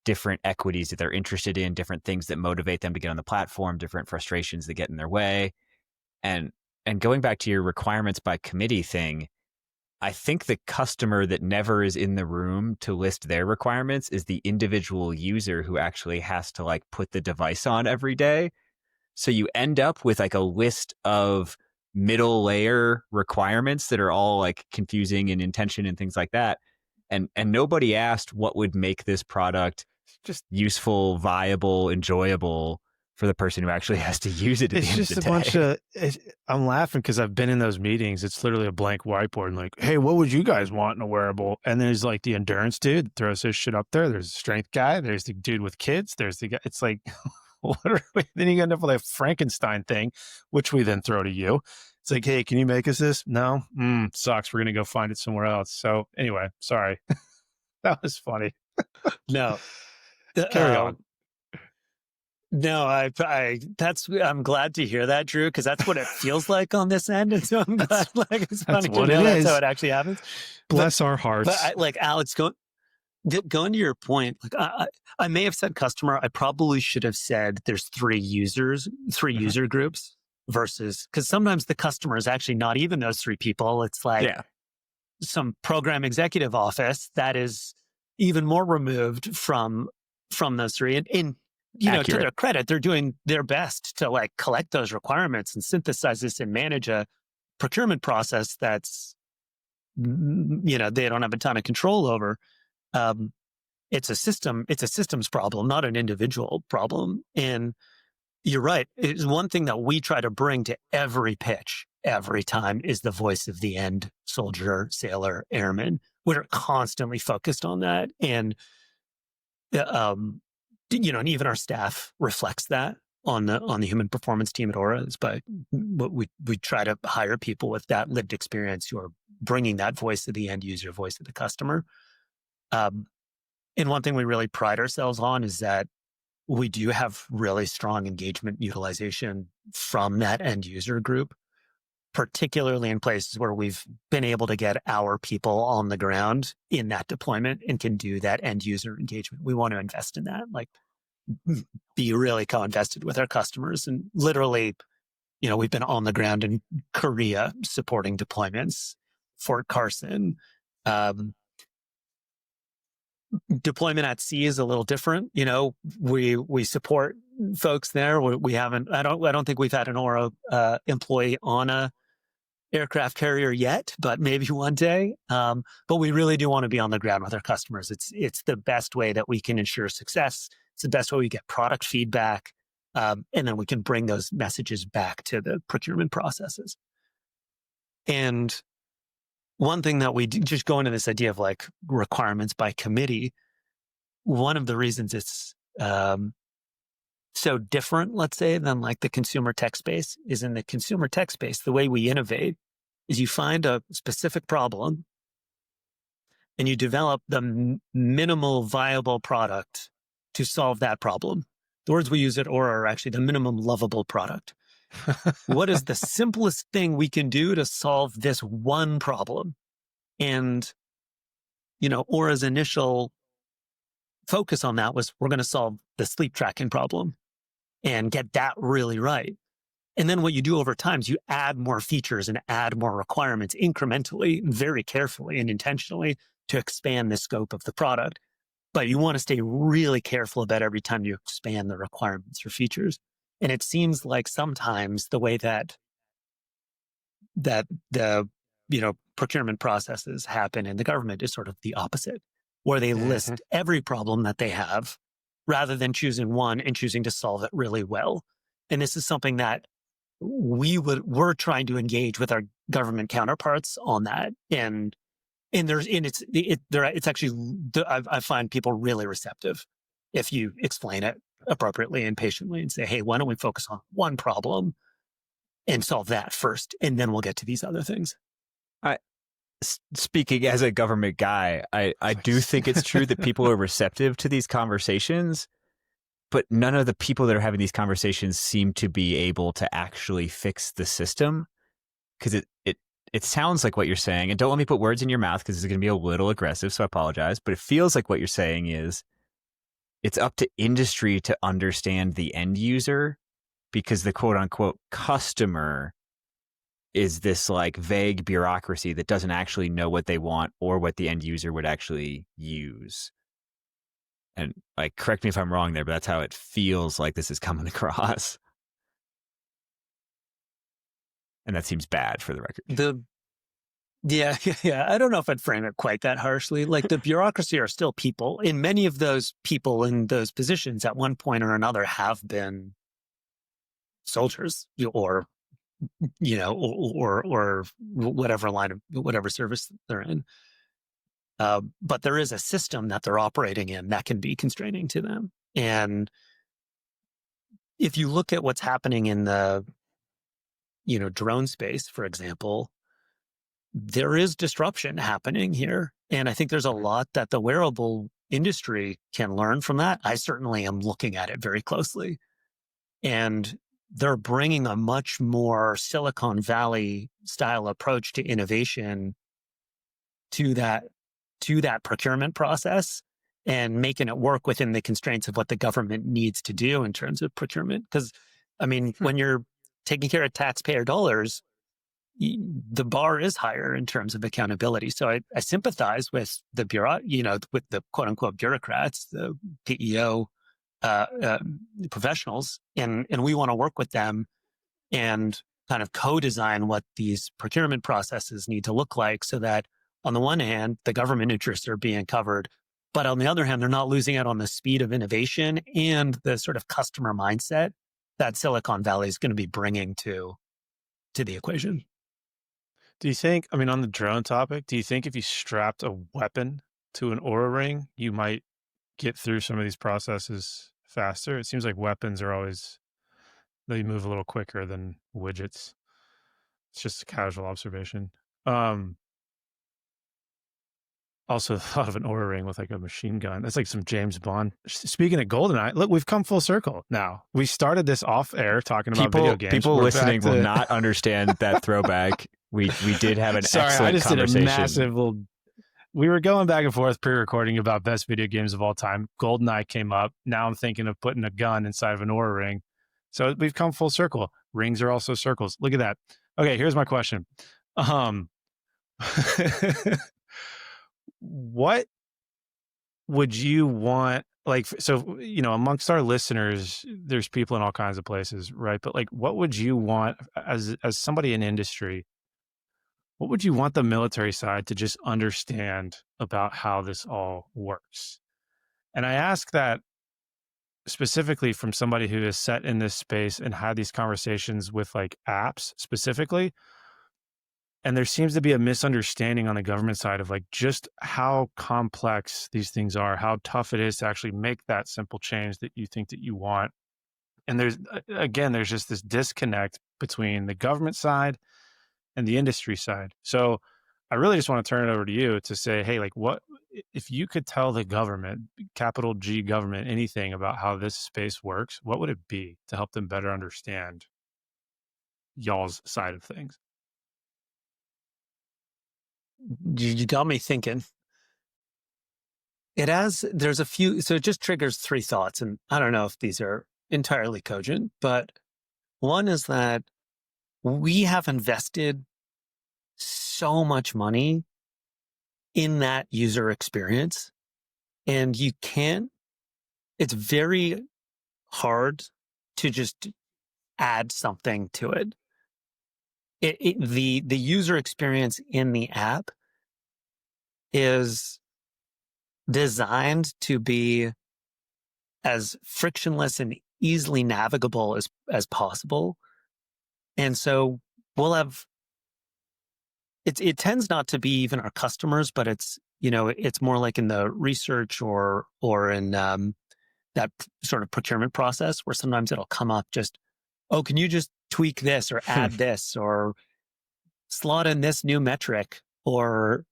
different equities that they're interested in, different things that motivate them to get on the platform, different frustrations that get in their way. And going back to your requirements by committee thing, I think the customer that never is in the room to list their requirements is the individual user who actually has to like put the device on every day. So you end up with like a list of middle layer requirements that are all like confusing and intention and things like that. And nobody asked what would make this product just useful, viable, enjoyable for the person who actually has to use it at It's the end just of a the bunch day. of, I'm laughing because I've been in those meetings. It's literally a blank whiteboard and like, hey, what would you guys want in a wearable? And there's like the endurance dude that throws his shit up there. There's the strength guy. There's the dude with kids. There's the guy. It's like, what are we? Then you end up with a Frankenstein thing, which we then throw to you. It's like, hey, can you make us this? No? Sucks. We're going to go find it somewhere else. So anyway, sorry. That was funny. No. Carry on. No, I'm glad to hear that, Drew, because that's what it feels like on this end. And so I'm glad, like, it's funny to know that's how it actually happens. Bless our hearts. But Alex, going to your point, like I may have said customer. I probably should have said there's three user groups versus, because sometimes the customer is actually not even those three people. It's like some program executive office that is even more removed from those three. And you know, to their credit, they're doing their best to like collect those requirements and synthesize this and manage a procurement process that's, you know, they don't have a ton of control over. It's a systems problem, not an individual problem. And you're right. It's one thing that we try to bring to every pitch every time is the voice of the end soldier, sailor, airman. We're constantly focused on that. And, you know, and even our staff reflects that on the human performance team at Oura. Is by what we try to hire people with that lived experience who are bringing that voice of the end user, voice of the customer. And one thing we really pride ourselves on is that we do have really strong engagement utilization from that end user group, particularly in places where we've been able to get our people on the ground in that deployment and can do that end user engagement. We want to invest in that, like be really co-invested with our customers. And literally, you know, we've been on the ground in Korea supporting deployments, Fort Carson. Deployment at sea is a little different. You know, we support folks there. We haven't. I don't think we've had an Oura employee on a aircraft carrier yet, but maybe one day. But we really do want to be on the ground with our customers. It's the best way that we can ensure success. It's the best way we get product feedback, and then we can bring those messages back to the procurement processes. And one thing that we do, just go into this idea of like requirements by committee, one of the reasons it's so different, let's say, than like the consumer tech space is in the consumer tech space, the way we innovate is you find a specific problem and you develop the minimal viable product to solve that problem. The words we use at Oura are actually the minimum lovable product. What is the simplest thing we can do to solve this one problem? And, you know, Oura's initial focus on that was we're going to solve the sleep tracking problem and get that really right. And then what you do over time is you add more features and add more requirements incrementally, very carefully and intentionally to expand the scope of the product. But you want to stay really careful about every time you expand the requirements or features. And it seems like sometimes the way that the, you know, procurement processes happen in the government is sort of the opposite, where they list every problem that they have rather than choosing one and choosing to solve it really well. And this is something that we're trying to engage with our government counterparts on that. And it's actually, I find people really receptive if you explain it appropriately and patiently and say, hey, why don't we focus on one problem and solve that first, and then we'll get to these other things. Speaking as a government guy, I do think it's true that people are receptive to these conversations, but none of the people that are having these conversations seem to be able to actually fix the system. Because it sounds like what you're saying, and don't let me put words in your mouth because it's going to be a little aggressive, so I apologize, but it feels like what you're saying is it's up to industry to understand the end user, because the quote unquote customer is this like vague bureaucracy that doesn't actually know what they want or what the end user would actually use. And like, correct me if I'm wrong there, but that's how it feels like this is coming across. And that seems bad for the record. Yeah. I don't know if I'd frame it quite that harshly. Like the bureaucracy are still people, and many of those people in those positions at one point or another have been soldiers, or or whatever line of whatever service they're in. But there is a system that they're operating in that can be constraining to them. And if you look at what's happening in the drone space, for example, there is disruption happening here. And I think there's a lot that the wearable industry can learn from that. I certainly am looking at it very closely. And they're bringing a much more Silicon Valley style approach to innovation to that procurement process, and making it work within the constraints of what the government needs to do in terms of procurement. Because, I mean, when you're taking care of taxpayer dollars, the bar is higher in terms of accountability. So I sympathize with the with the quote unquote bureaucrats, the PEO professionals, and we want to work with them and kind of co-design what these procurement processes need to look like, so that on the one hand, the government interests are being covered, but on the other hand, they're not losing out on the speed of innovation and the sort of customer mindset that Silicon Valley is going to be bringing to the equation. Do you think, I mean, on the drone topic, do you think if you strapped a weapon to an Oura ring, you might get through some of these processes faster? It seems like weapons are always, they move a little quicker than widgets. It's just a casual observation. Also thought of an Oura ring with like a machine gun. That's like some James Bond. Speaking of GoldenEye, look, we've come full circle now. We started this off air talking about video games. People listening will not understand that throwback. We did have an excellent conversation. Did a massive little. We were going back and forth pre-recording about best video games of all time. GoldenEye came up. Now I'm thinking of putting a gun inside of an Oura ring. So we've come full circle. Rings are also circles. Look at that. Okay, here's my question. What would you want, like, so, amongst our listeners, there's people in all kinds of places, right? But like, what would you want as somebody in industry? What would you want the military side to just understand about how this all works? And I ask that specifically from somebody who is set in this space and had these conversations with like apps specifically. And there seems to be a misunderstanding on the government side of like just how complex these things are, how tough it is to actually make that simple change that you think that you want. And there's just this disconnect between the government side and the industry side. So I really just want to turn it over to you to say, hey, like, what if you could tell the government, capital G government, anything about how this space works, what would it be to help them better understand y'all's side of things? You got me thinking. There's a few, so it just triggers three thoughts, and I don't know if these are entirely cogent, but one is that we have invested so much money in that user experience, and it's very hard to just add something to it. The user experience in the app is designed to be as frictionless and easily navigable as possible. And so we'll have, it tends not to be even our customers, but it's more like in the research or in that sort of procurement process where sometimes it'll come up just, oh, can you just tweak this or add this or slot in this new metric, or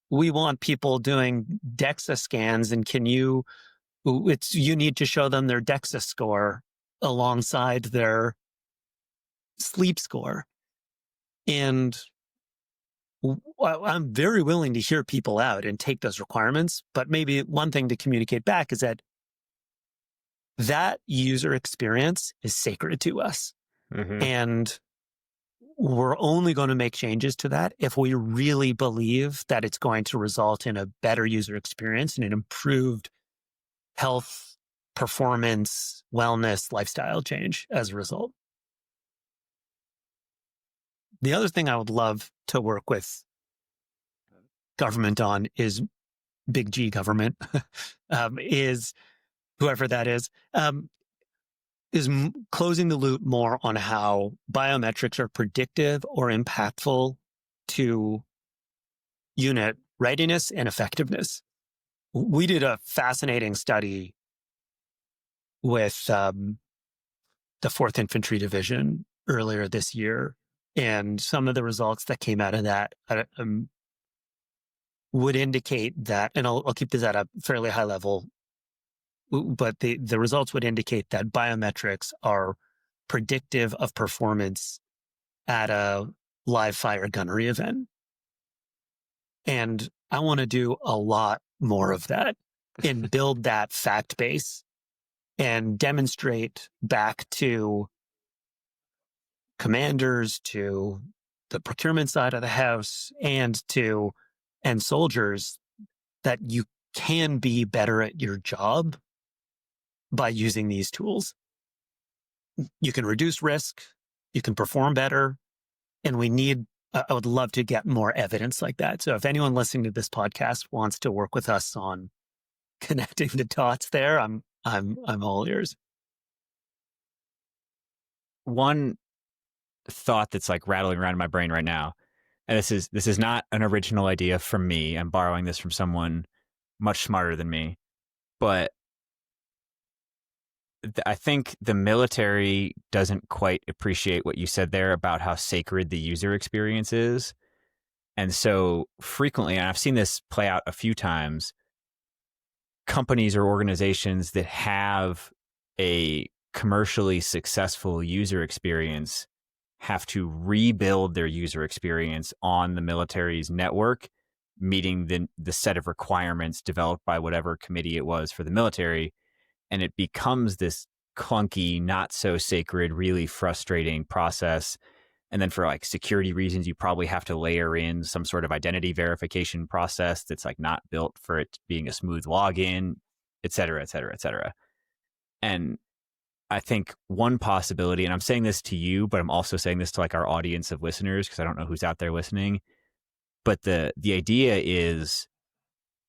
we want people doing DEXA scans and you need to show them their DEXA score alongside their sleep score. And I'm very willing to hear people out and take those requirements, but maybe one thing to communicate back is that user experience is sacred to us. Mm-hmm. And we're only going to make changes to that if we really believe that it's going to result in a better user experience and an improved health, performance, wellness, lifestyle change as a result. The other thing I would love to work with government on is big G government, is whoever that is. closing the loop more on how biometrics are predictive or impactful to unit readiness and effectiveness. We did a fascinating study with the 4th Infantry Division earlier this year, and some of the results that came out of that would indicate that, and I'll keep this at a fairly high level, but the results would indicate that biometrics are predictive of performance at a live fire gunnery event. And I want to do a lot more of that and build that fact base and demonstrate back to commanders, to the procurement side of the house, and soldiers that you can be better at your job by using these tools. You can reduce risk, you can perform better, and I would love to get more evidence like that. So if anyone listening to this podcast wants to work with us on connecting the dots there, I'm all ears. One thought that's like rattling around in my brain right now, and this is not an original idea from me. I'm borrowing this from someone much smarter than me, but I think the military doesn't quite appreciate what you said there about how sacred the user experience is. And so frequently, and I've seen this play out a few times, companies or organizations that have a commercially successful user experience have to rebuild their user experience on the military's network, meeting the set of requirements developed by whatever committee it was for the military. And it becomes this clunky, not so sacred, really frustrating process. And then for like security reasons, you probably have to layer in some sort of identity verification process that's like not built for it being a smooth login, et cetera, et cetera, et cetera. And I think one possibility, and I'm saying this to you, but I'm also saying this to like our audience of listeners, because I don't know who's out there listening, but the idea is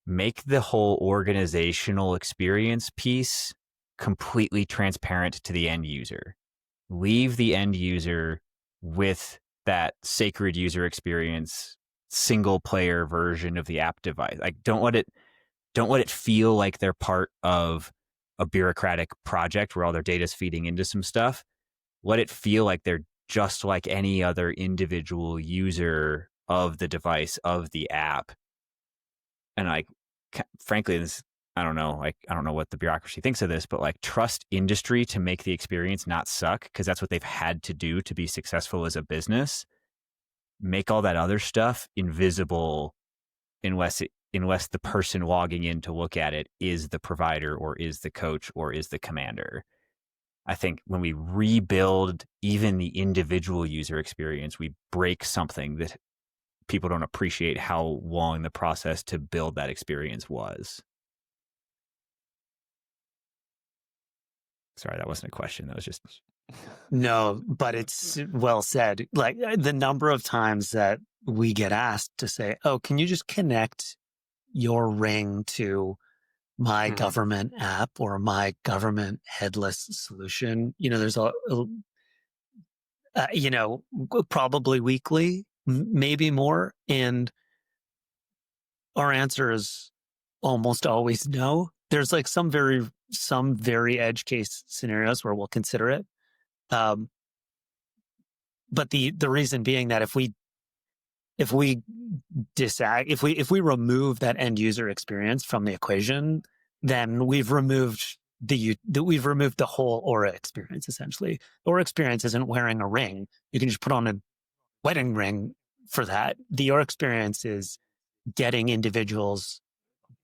make the whole organizational experience piece completely transparent to the end user. Leave the end user with that sacred user experience, single player version of the app device. Like don't let it feel like they're part of a bureaucratic project where all their data is feeding into some stuff. Let it feel like they're just like any other individual user of the device, of the app. And like, frankly, I don't know what the bureaucracy thinks of this, but like trust industry to make the experience not suck, because that's what they've had to do to be successful as a business. Make all that other stuff invisible unless the person logging in to look at it is the provider or is the coach or is the commander. I think when we rebuild even the individual user experience, we break something that people don't appreciate how long the process to build that experience was. Sorry, that wasn't a question. That was just... No, but it's well said. Like the number of times that we get asked to say, oh, can you just connect your Ring to my government app or my government headless solution? There's probably weekly, maybe more. And our answer is almost always no. There's like some very edge case scenarios where we'll consider it. But the reason being that if we remove that end user experience from the equation, then we've removed the whole Oura experience. Essentially, Oura experience isn't wearing a ring. You can just put on a wedding ring for that. The Oura experience is getting individuals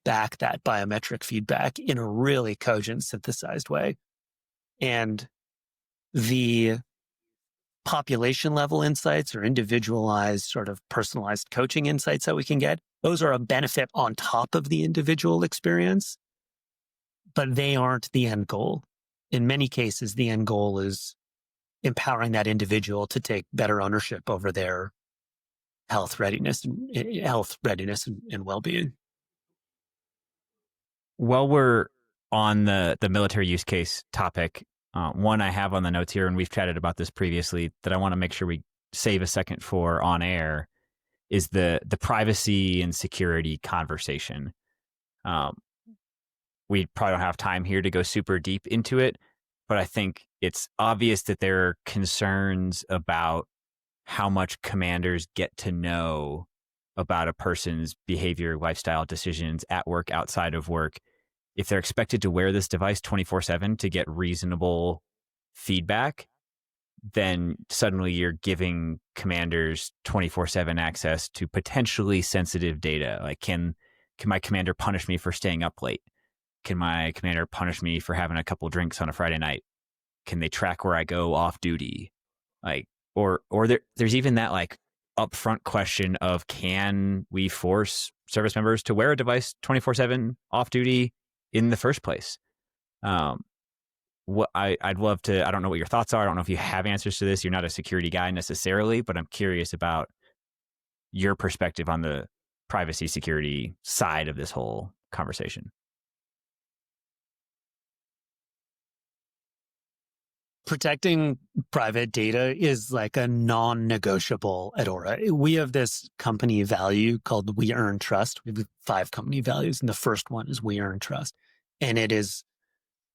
back that biometric feedback in a really cogent, synthesized way. And the population level insights or individualized sort of personalized coaching insights that we can get, those are a benefit on top of the individual experience, but they aren't the end goal. In many cases, the end goal is empowering that individual to take better ownership over their health readiness and well-being. While we're on the military use case topic, One I have on the notes here, and we've chatted about this previously, that I want to make sure we save a second for on air, is the privacy and security conversation. We probably don't have time here to go super deep into it, but I think it's obvious that there are concerns about how much commanders get to know about a person's behavior, lifestyle decisions at work, outside of work. If they're expected to wear this device 24/7 to get reasonable feedback, then suddenly you're giving commanders 24/7 access to potentially sensitive data. Like, can my commander punish me for staying up late? Can my commander punish me for having a couple drinks on a Friday night? Can they track where I go off duty? Like, or there's even that like upfront question of, can we force service members to wear a device 24/7 off duty in the first place? What I'd love to, I don't know what your thoughts are. I don't know if you have answers to this. You're not a security guy necessarily, but I'm curious about your perspective on the privacy security side of this whole conversation. Protecting private data is like a non-negotiable at Oura. We have this company value called We Earn Trust. We have 5 company values, and the first one is We Earn Trust. And it is,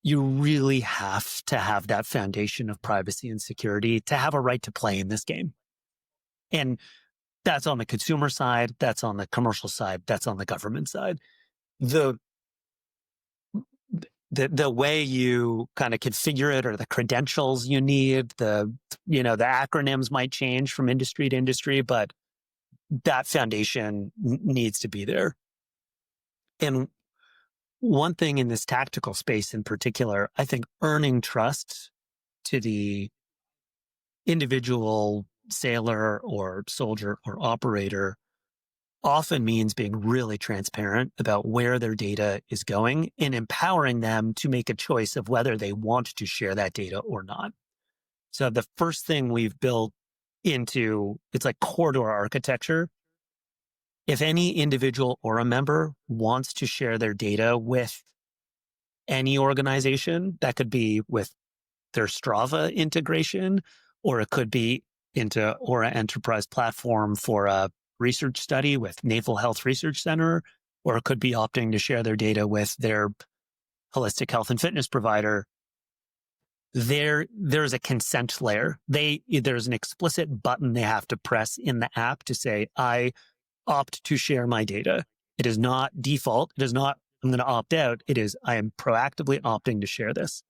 you really have to have that foundation of privacy and security to have a right to play in this game. And that's on the consumer side, that's on the commercial side, that's on the government side. The way you kind of configure it, or the credentials you need, the acronyms might change from industry to industry, but that foundation needs to be there. And one thing in this tactical space in particular, I think earning trust to the individual sailor or soldier or operator often means being really transparent about where their data is going and empowering them to make a choice of whether they want to share that data or not. So the first thing we've built into, it's like core to our architecture. If any individual Oura member wants to share their data with any organization, that could be with their Strava integration, or it could be into Oura Enterprise Platform for a research study with Naval Health Research Center, or it could be opting to share their data with their holistic health and fitness provider. There's a consent layer. There's an explicit button they have to press in the app to say, I opt to share my data. It is not default. It is not, I'm going to opt out. It is, I am proactively opting to share this.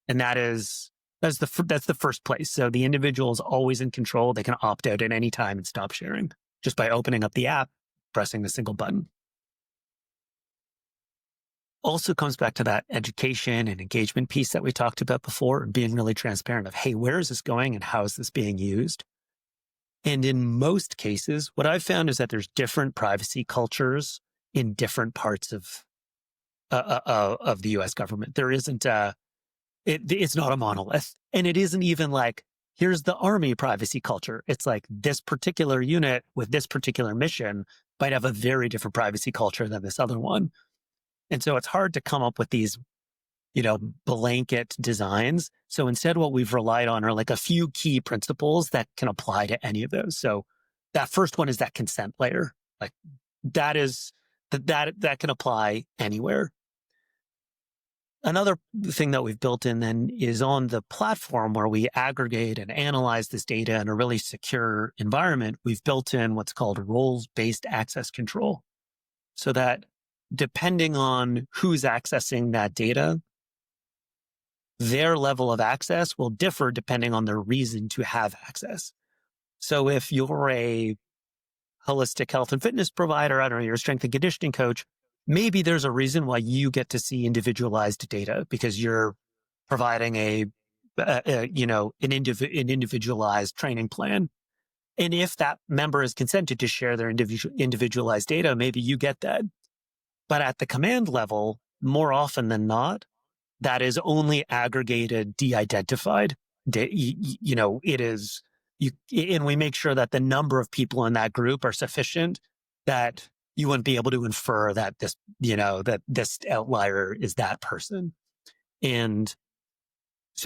And that's the first place. So the individual is always in control. They can opt out at any time and stop sharing just by opening up the app, pressing the single button. Also comes back to that education and engagement piece that we talked about before, and being really transparent of, hey, where is this going and how is this being used? And in most cases, what I've found is that there's different privacy cultures in different parts of the US government. There isn't it's not a monolith. And it isn't even like, here's the Army privacy culture. It's like this particular unit with this particular mission might have a very different privacy culture than this other one. And so it's hard to come up with these, blanket designs. So instead, what we've relied on are like a few key principles that can apply to any of those. So that first one is that consent layer. Like that can apply anywhere. Another thing that we've built in then is on the platform where we aggregate and analyze this data in a really secure environment. We've built in what's called roles-based access control, so that depending on who's accessing that data, their level of access will differ depending on their reason to have access. So if you're a holistic health and fitness provider, I don't know, you're a strength and conditioning coach, maybe there's a reason why you get to see individualized data because you're providing an individualized training plan. And if that member is consented to share their individualized data, maybe you get that. But at the command level, more often than not, that is only aggregated, de-identified. It is, and we make sure that the number of people in that group are sufficient that you wouldn't be able to infer that this outlier is that person. And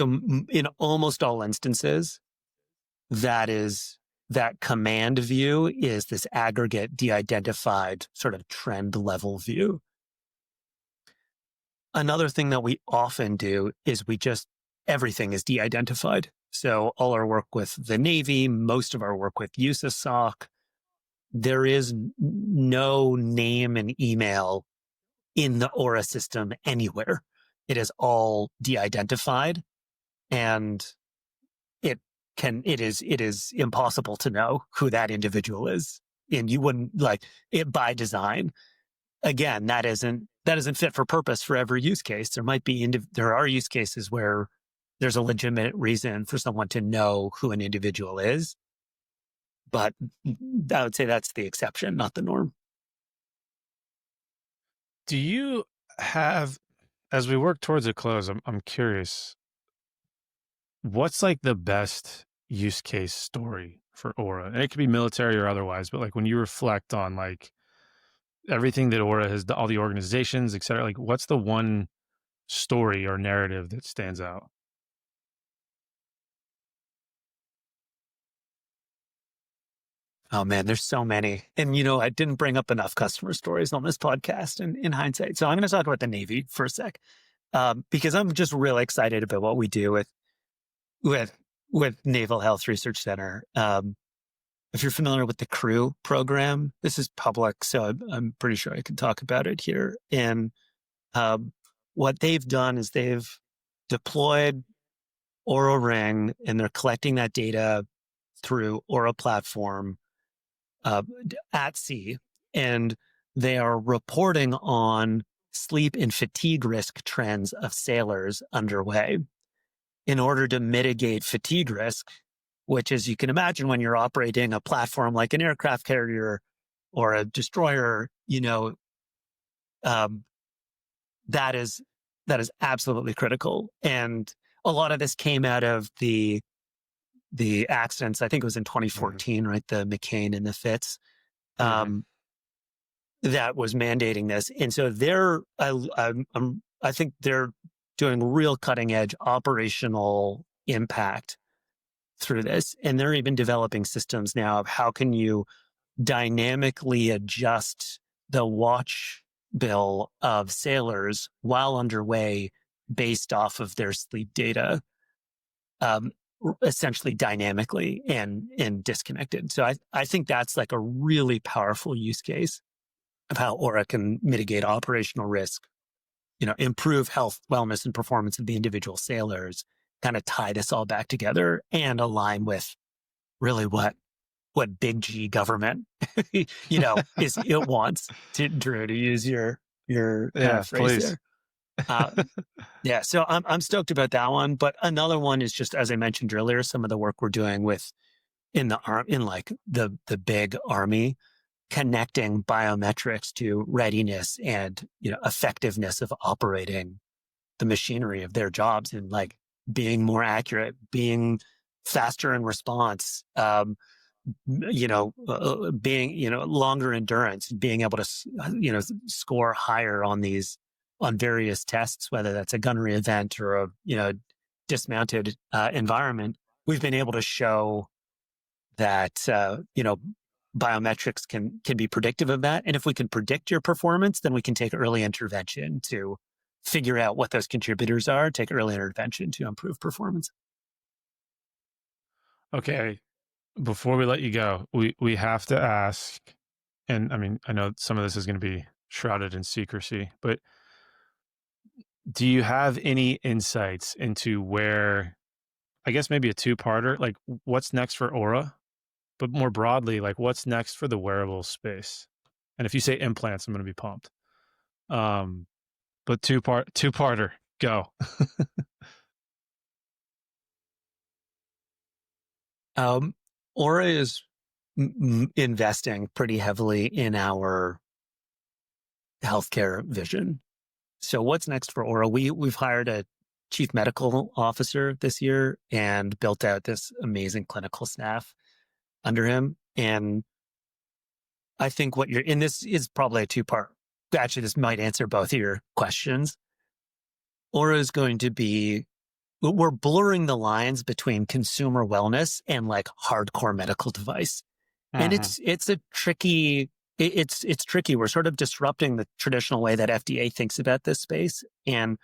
in almost all instances, that command view is this aggregate de-identified sort of trend level view. Another thing that we often do is everything is de-identified. So all our work with the Navy, most of our work with USASOC, there is no name and email in the Oura system anywhere. It is all de-identified, and it is impossible to know who that individual is. And you wouldn't like it by design. Again, that isn't fit for purpose for every use case. There are use cases where there's a legitimate reason for someone to know who an individual is, but I would say that's the exception, not the norm. Do you have, as we work towards a close, I'm curious, what's like the best use case story for Oura? And it could be military or otherwise, but like when you reflect on like everything that Oura has, all the organizations, et cetera, like what's the one story or narrative that stands out? Oh man, there's so many. And I didn't bring up enough customer stories on this podcast in hindsight. So I'm going to talk about the Navy for a sec, because I'm just really excited about what we do with Naval Health Research Center. If you're familiar with the CREW program, this is public, so I'm pretty sure I can talk about it here. And what they've done is they've deployed Oura Ring, and they're collecting that data through Oura platform at sea, and they are reporting on sleep and fatigue risk trends of sailors underway in order to mitigate fatigue risk, which, as you can imagine, when you're operating a platform like an aircraft carrier or a destroyer, that is absolutely critical. And a lot of this came out of the accidents. I think it was in 2014, right? The McCain and the Fitz, that was mandating this. And so I think they're doing real cutting edge operational impact through this. And they're even developing systems now of how can you dynamically adjust the watch bill of sailors while underway based off of their sleep data, essentially dynamically and disconnected. So I think that's like a really powerful use case of how Oura can mitigate operational risk, improve health, wellness, and performance of the individual sailors, kind of tie this all back together and align with really what big G government, it wants to, Drew, to use your phrase please. there. So I'm stoked about that one. But another one is just, as I mentioned earlier, some of the work we're doing in the big Army, connecting biometrics to readiness and effectiveness of operating the machinery of their jobs, and like being more accurate, being faster in response, being longer endurance, being able to score higher on various tests, whether that's a gunnery event or a dismounted environment. We've been able to show that biometrics can be predictive of that. And if we can predict your performance, then we can take early intervention to figure out what those contributors are, take early intervention to improve performance. Okay. Before we let you go, we have to ask, and I mean, I know some of this is going to be shrouded in secrecy, but do you have any insights into where, I guess maybe a two-parter, like what's next for Oura? But more broadly, like what's next for the wearable space? And if you say implants, I'm going to be pumped. But two-parter, go. Oura is investing pretty heavily in our healthcare vision. So what's next for Oura? We've hired a chief medical officer this year and built out this amazing clinical staff under him. And I think this is probably a two-part. Actually, this might answer both of your questions. Oura is going to be we're blurring the lines between consumer wellness and like hardcore medical device. And it's a tricky, it's tricky. We're sort of disrupting the traditional way that FDA thinks about this space. And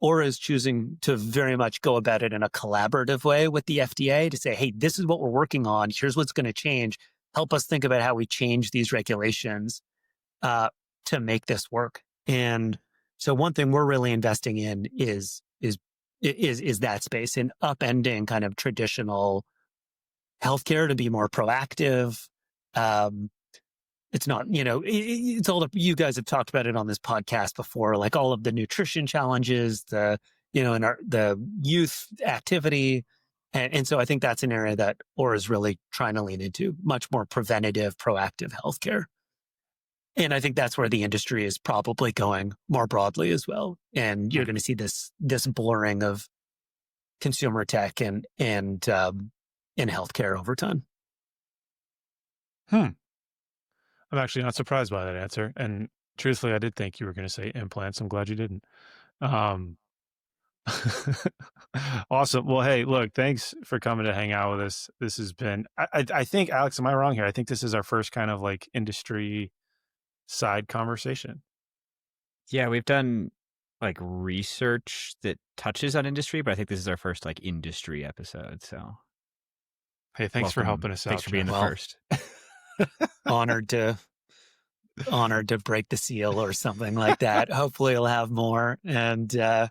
Oura is choosing to very much go about it in a collaborative way with the FDA to say, hey, this is what we're working on. Here's what's going to change. Help us think about how we change these regulations to make this work. And so one thing we're really investing in is that space in upending kind of traditional healthcare to be more proactive. It's not, it's all, you guys have talked about it on this podcast before, like all of the nutrition challenges, the youth activity. And so I think that's an area that Oura is really trying to lean into, much more preventative, proactive healthcare. And I think that's where the industry is probably going more broadly as well. And you're going to see this blurring of consumer tech and healthcare over time. I'm actually not surprised by that answer. And truthfully, I did think you were going to say implants. I'm glad you didn't. Awesome. Well, hey, look, thanks for coming to hang out with us. This has been, I think, Alex, am I wrong here? I think this is our first kind of like industry side conversation. Yeah, we've done like research that touches on industry, but I think this is our first like industry episode. So, hey, thanks for helping us out. Thanks for being the first. Honored to break the seal or something like that. Hopefully, we'll have more. And no,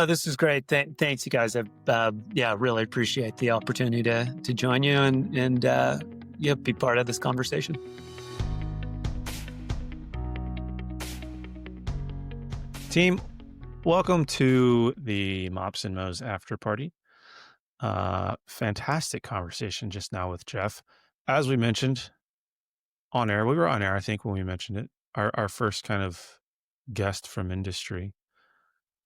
this is great. Thanks, you guys. I really appreciate the opportunity to join you and be part of this conversation. Team, welcome to the Mops and Mo's after party. Fantastic conversation just now with Geoff. As we mentioned on air, we were on air, I think, when we mentioned it, our first kind of guest from industry,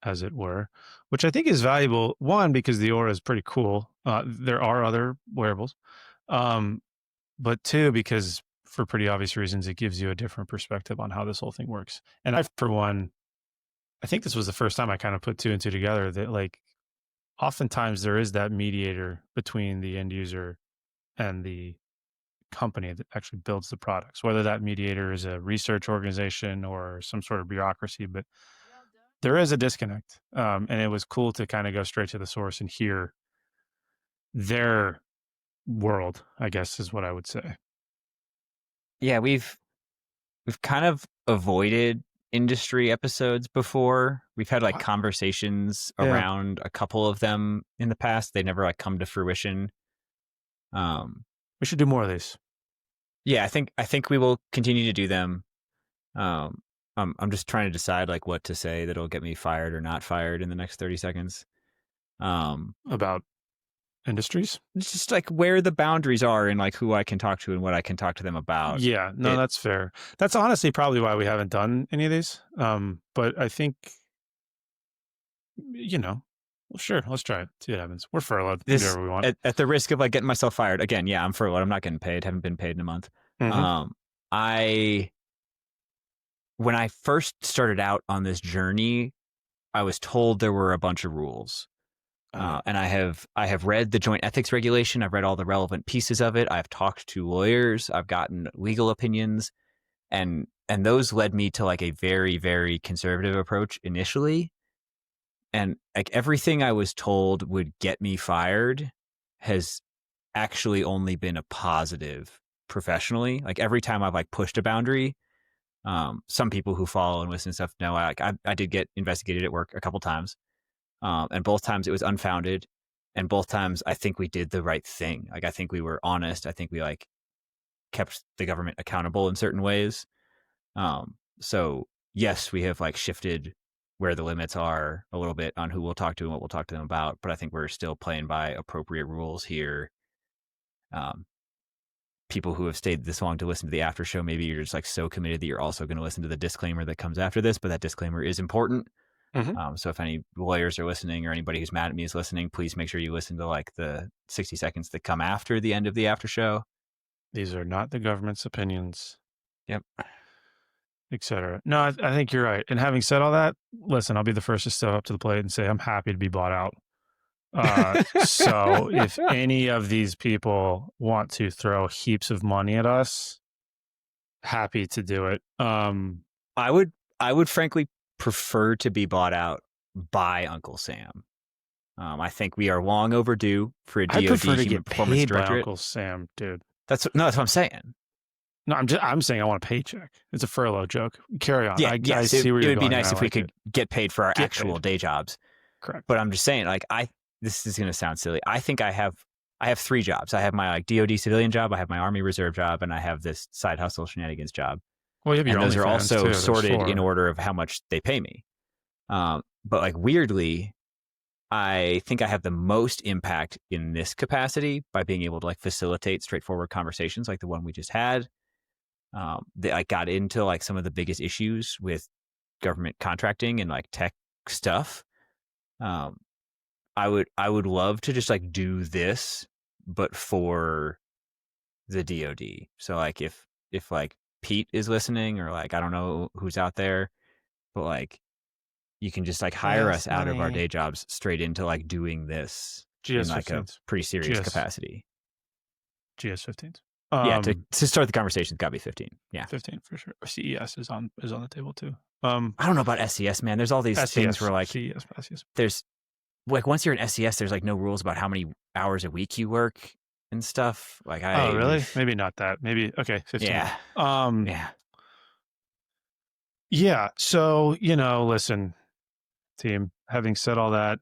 as it were, which I think is valuable. One, because the Oura is pretty cool. There are other wearables. But two, because for pretty obvious reasons, it gives you a different perspective on how this whole thing works. And I, for one, I think this was the first time I kind of put two and two together, that like oftentimes there is that mediator between the end user and the company that actually builds the products, whether that mediator is a research organization or some sort of bureaucracy, but there is a disconnect. And it was cool to kind of go straight to the source and hear their world, I guess is what I would say. Yeah, we've kind of avoided industry episodes before. We've had like conversations around a couple of them in the past. They never like come to fruition. We should do more of these. Yeah, I think we will continue to do them. I'm just trying to decide like what to say that'll get me fired or not fired in the next 30 seconds. About industries? It's just like where the boundaries are and like who I can talk to and what I can talk to them about. Yeah, no, that's fair. That's honestly probably why we haven't done any of these. But I think, well, sure, let's try it. See what happens. We're furloughed. Do whatever we want. At the risk of like getting myself fired. Again, yeah, I'm furloughed. I'm not getting paid. Haven't been paid in a month. When I first started out on this journey, I was told there were a bunch of rules. And I have read the joint ethics regulation. I've read all the relevant pieces of it. I've talked to lawyers. I've gotten legal opinions, and those led me to like a very, very conservative approach initially. And like everything I was told would get me fired has actually only been a positive professionally. Like every time I've like pushed a boundary, some people who follow and listen to stuff know I did get investigated at work a couple times. And both times it was unfounded, and both times I think we did the right thing. Like I think we were honest. I think we like kept the government accountable in certain ways. So yes, we have like shifted where the limits are a little bit on who we'll talk to and what we'll talk to them about, but I think we're still playing by appropriate rules here. People who have stayed this long to listen to the after show, maybe you're just like so committed that you're also going to listen to the disclaimer that comes after this, but that disclaimer is important. So if any lawyers are listening or anybody who's mad at me is listening, please make sure you listen to like the 60 seconds that come after the end of the after show. These are not the government's opinions. Yep. et cetera. No, I think you're right. And having said all that, listen, I'll be the first to step up to the plate and say I'm happy to be bought out. So if any of these people want to throw heaps of money at us, happy to do it. I would frankly prefer to be bought out by Uncle Sam. I think we are long overdue for a DoD I prefer to Human get Performance paid by Directorate. Uncle Sam, dude. That's what I'm saying. No, I'm saying I want a paycheck. It's a furlough joke. Carry on. Yeah, I see where it you're would going. be nice I if we like could get paid for our Get actual paid. day jobs. Correct. But I'm just saying, like, this is going to sound silly. I think I have 3 jobs. I have my like DoD civilian job, I have my Army Reserve job, and I have this side hustle shenanigans job. Well, you have your And those are OnlyFans, also too. There's sorted 4. in order of how much they pay me. But like weirdly, I think I have the most impact in this capacity by being able to like facilitate straightforward conversations like the one we just had. I got into like some of the biggest issues with government contracting and like tech stuff. I would love to just like do this, but for the DoD. So like if like Pete is listening, or like I don't know who's out there, but like you can just like hire us out of our day jobs straight into like doing this in like a pretty serious capacity. GS-15s. Yeah, to start the conversation, it's got to be 15. Yeah, 15 for sure. CES is on the table too. I don't know about SES, man. There's all these things where like SES. There's like once you're in SES, there's like no rules about how many hours a week you work and stuff. Like oh really? Maybe not that. Maybe okay. 15. Yeah. Yeah. Yeah. So listen, team. Having said all that,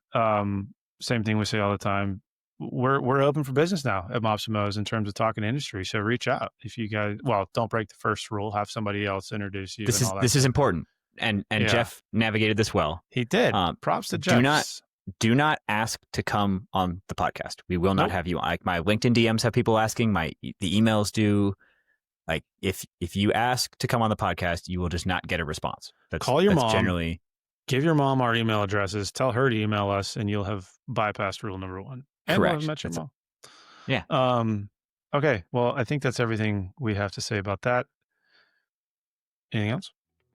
same thing we say all the time. We're open for business now at Mops and Mo's in terms of talking industry. So reach out if you guys. Well, don't break the first rule. Have somebody else introduce you. This is important, and yeah. Geoff navigated this well. He did. Props to Geoff. Do not ask to come on the podcast. We will not have you. Like my LinkedIn DMs have people asking. The emails do. Like if you ask to come on the podcast, you will just not get a response. Call your mom. Generally, give your mom our email addresses. Tell her to email us, and you'll have bypassed rule number 1. And correct. We'll have met your mom. Yeah. Okay. Well, I think that's everything we have to say about that. Anything else?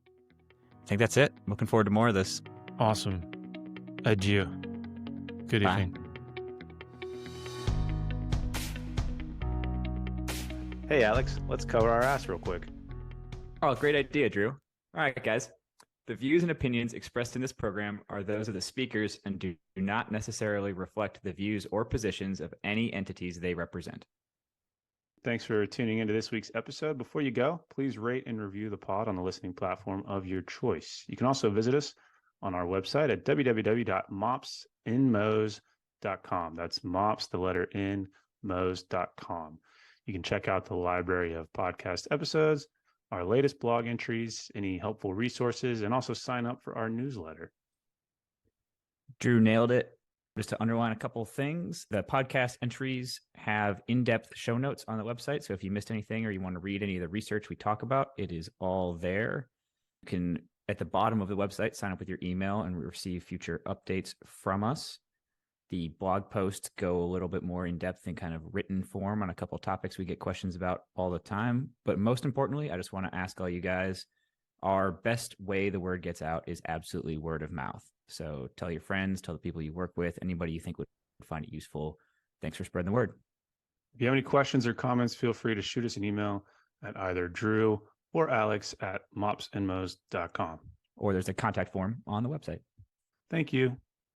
I think that's it. Looking forward to more of this. Awesome. Adieu. Good Bye. evening. Hey, Alex, let's cover our ass real quick. Oh, great idea, Drew. All right, guys. The views and opinions expressed in this program are those of the speakers and do not necessarily reflect the views or positions of any entities they represent. Thanks for tuning into this week's episode. Before you go, please rate and review the pod on the listening platform of your choice. You can also visit us on our website at www.mopsinmos.com. That's mops, the letter N, mos.com. You can check out the library of podcast episodes, our latest blog entries, any helpful resources, and also sign up for our newsletter. Drew nailed it. Just to underline a couple of things, the podcast entries have in-depth show notes on the website. So if you missed anything or you want to read any of the research we talk about, it is all there. You can, at the bottom of the website, sign up with your email and receive future updates from us. The blog posts go a little bit more in depth in kind of written form on a couple of topics we get questions about all the time. But most importantly, I just want to ask all you guys, our best way the word gets out is absolutely word of mouth. So tell your friends, tell the people you work with, anybody you think would find it useful. Thanks for spreading the word. If you have any questions or comments, feel free to shoot us an email at either Drew or Alex at mopsinmos.com. Or there's a contact form on the website. Thank you.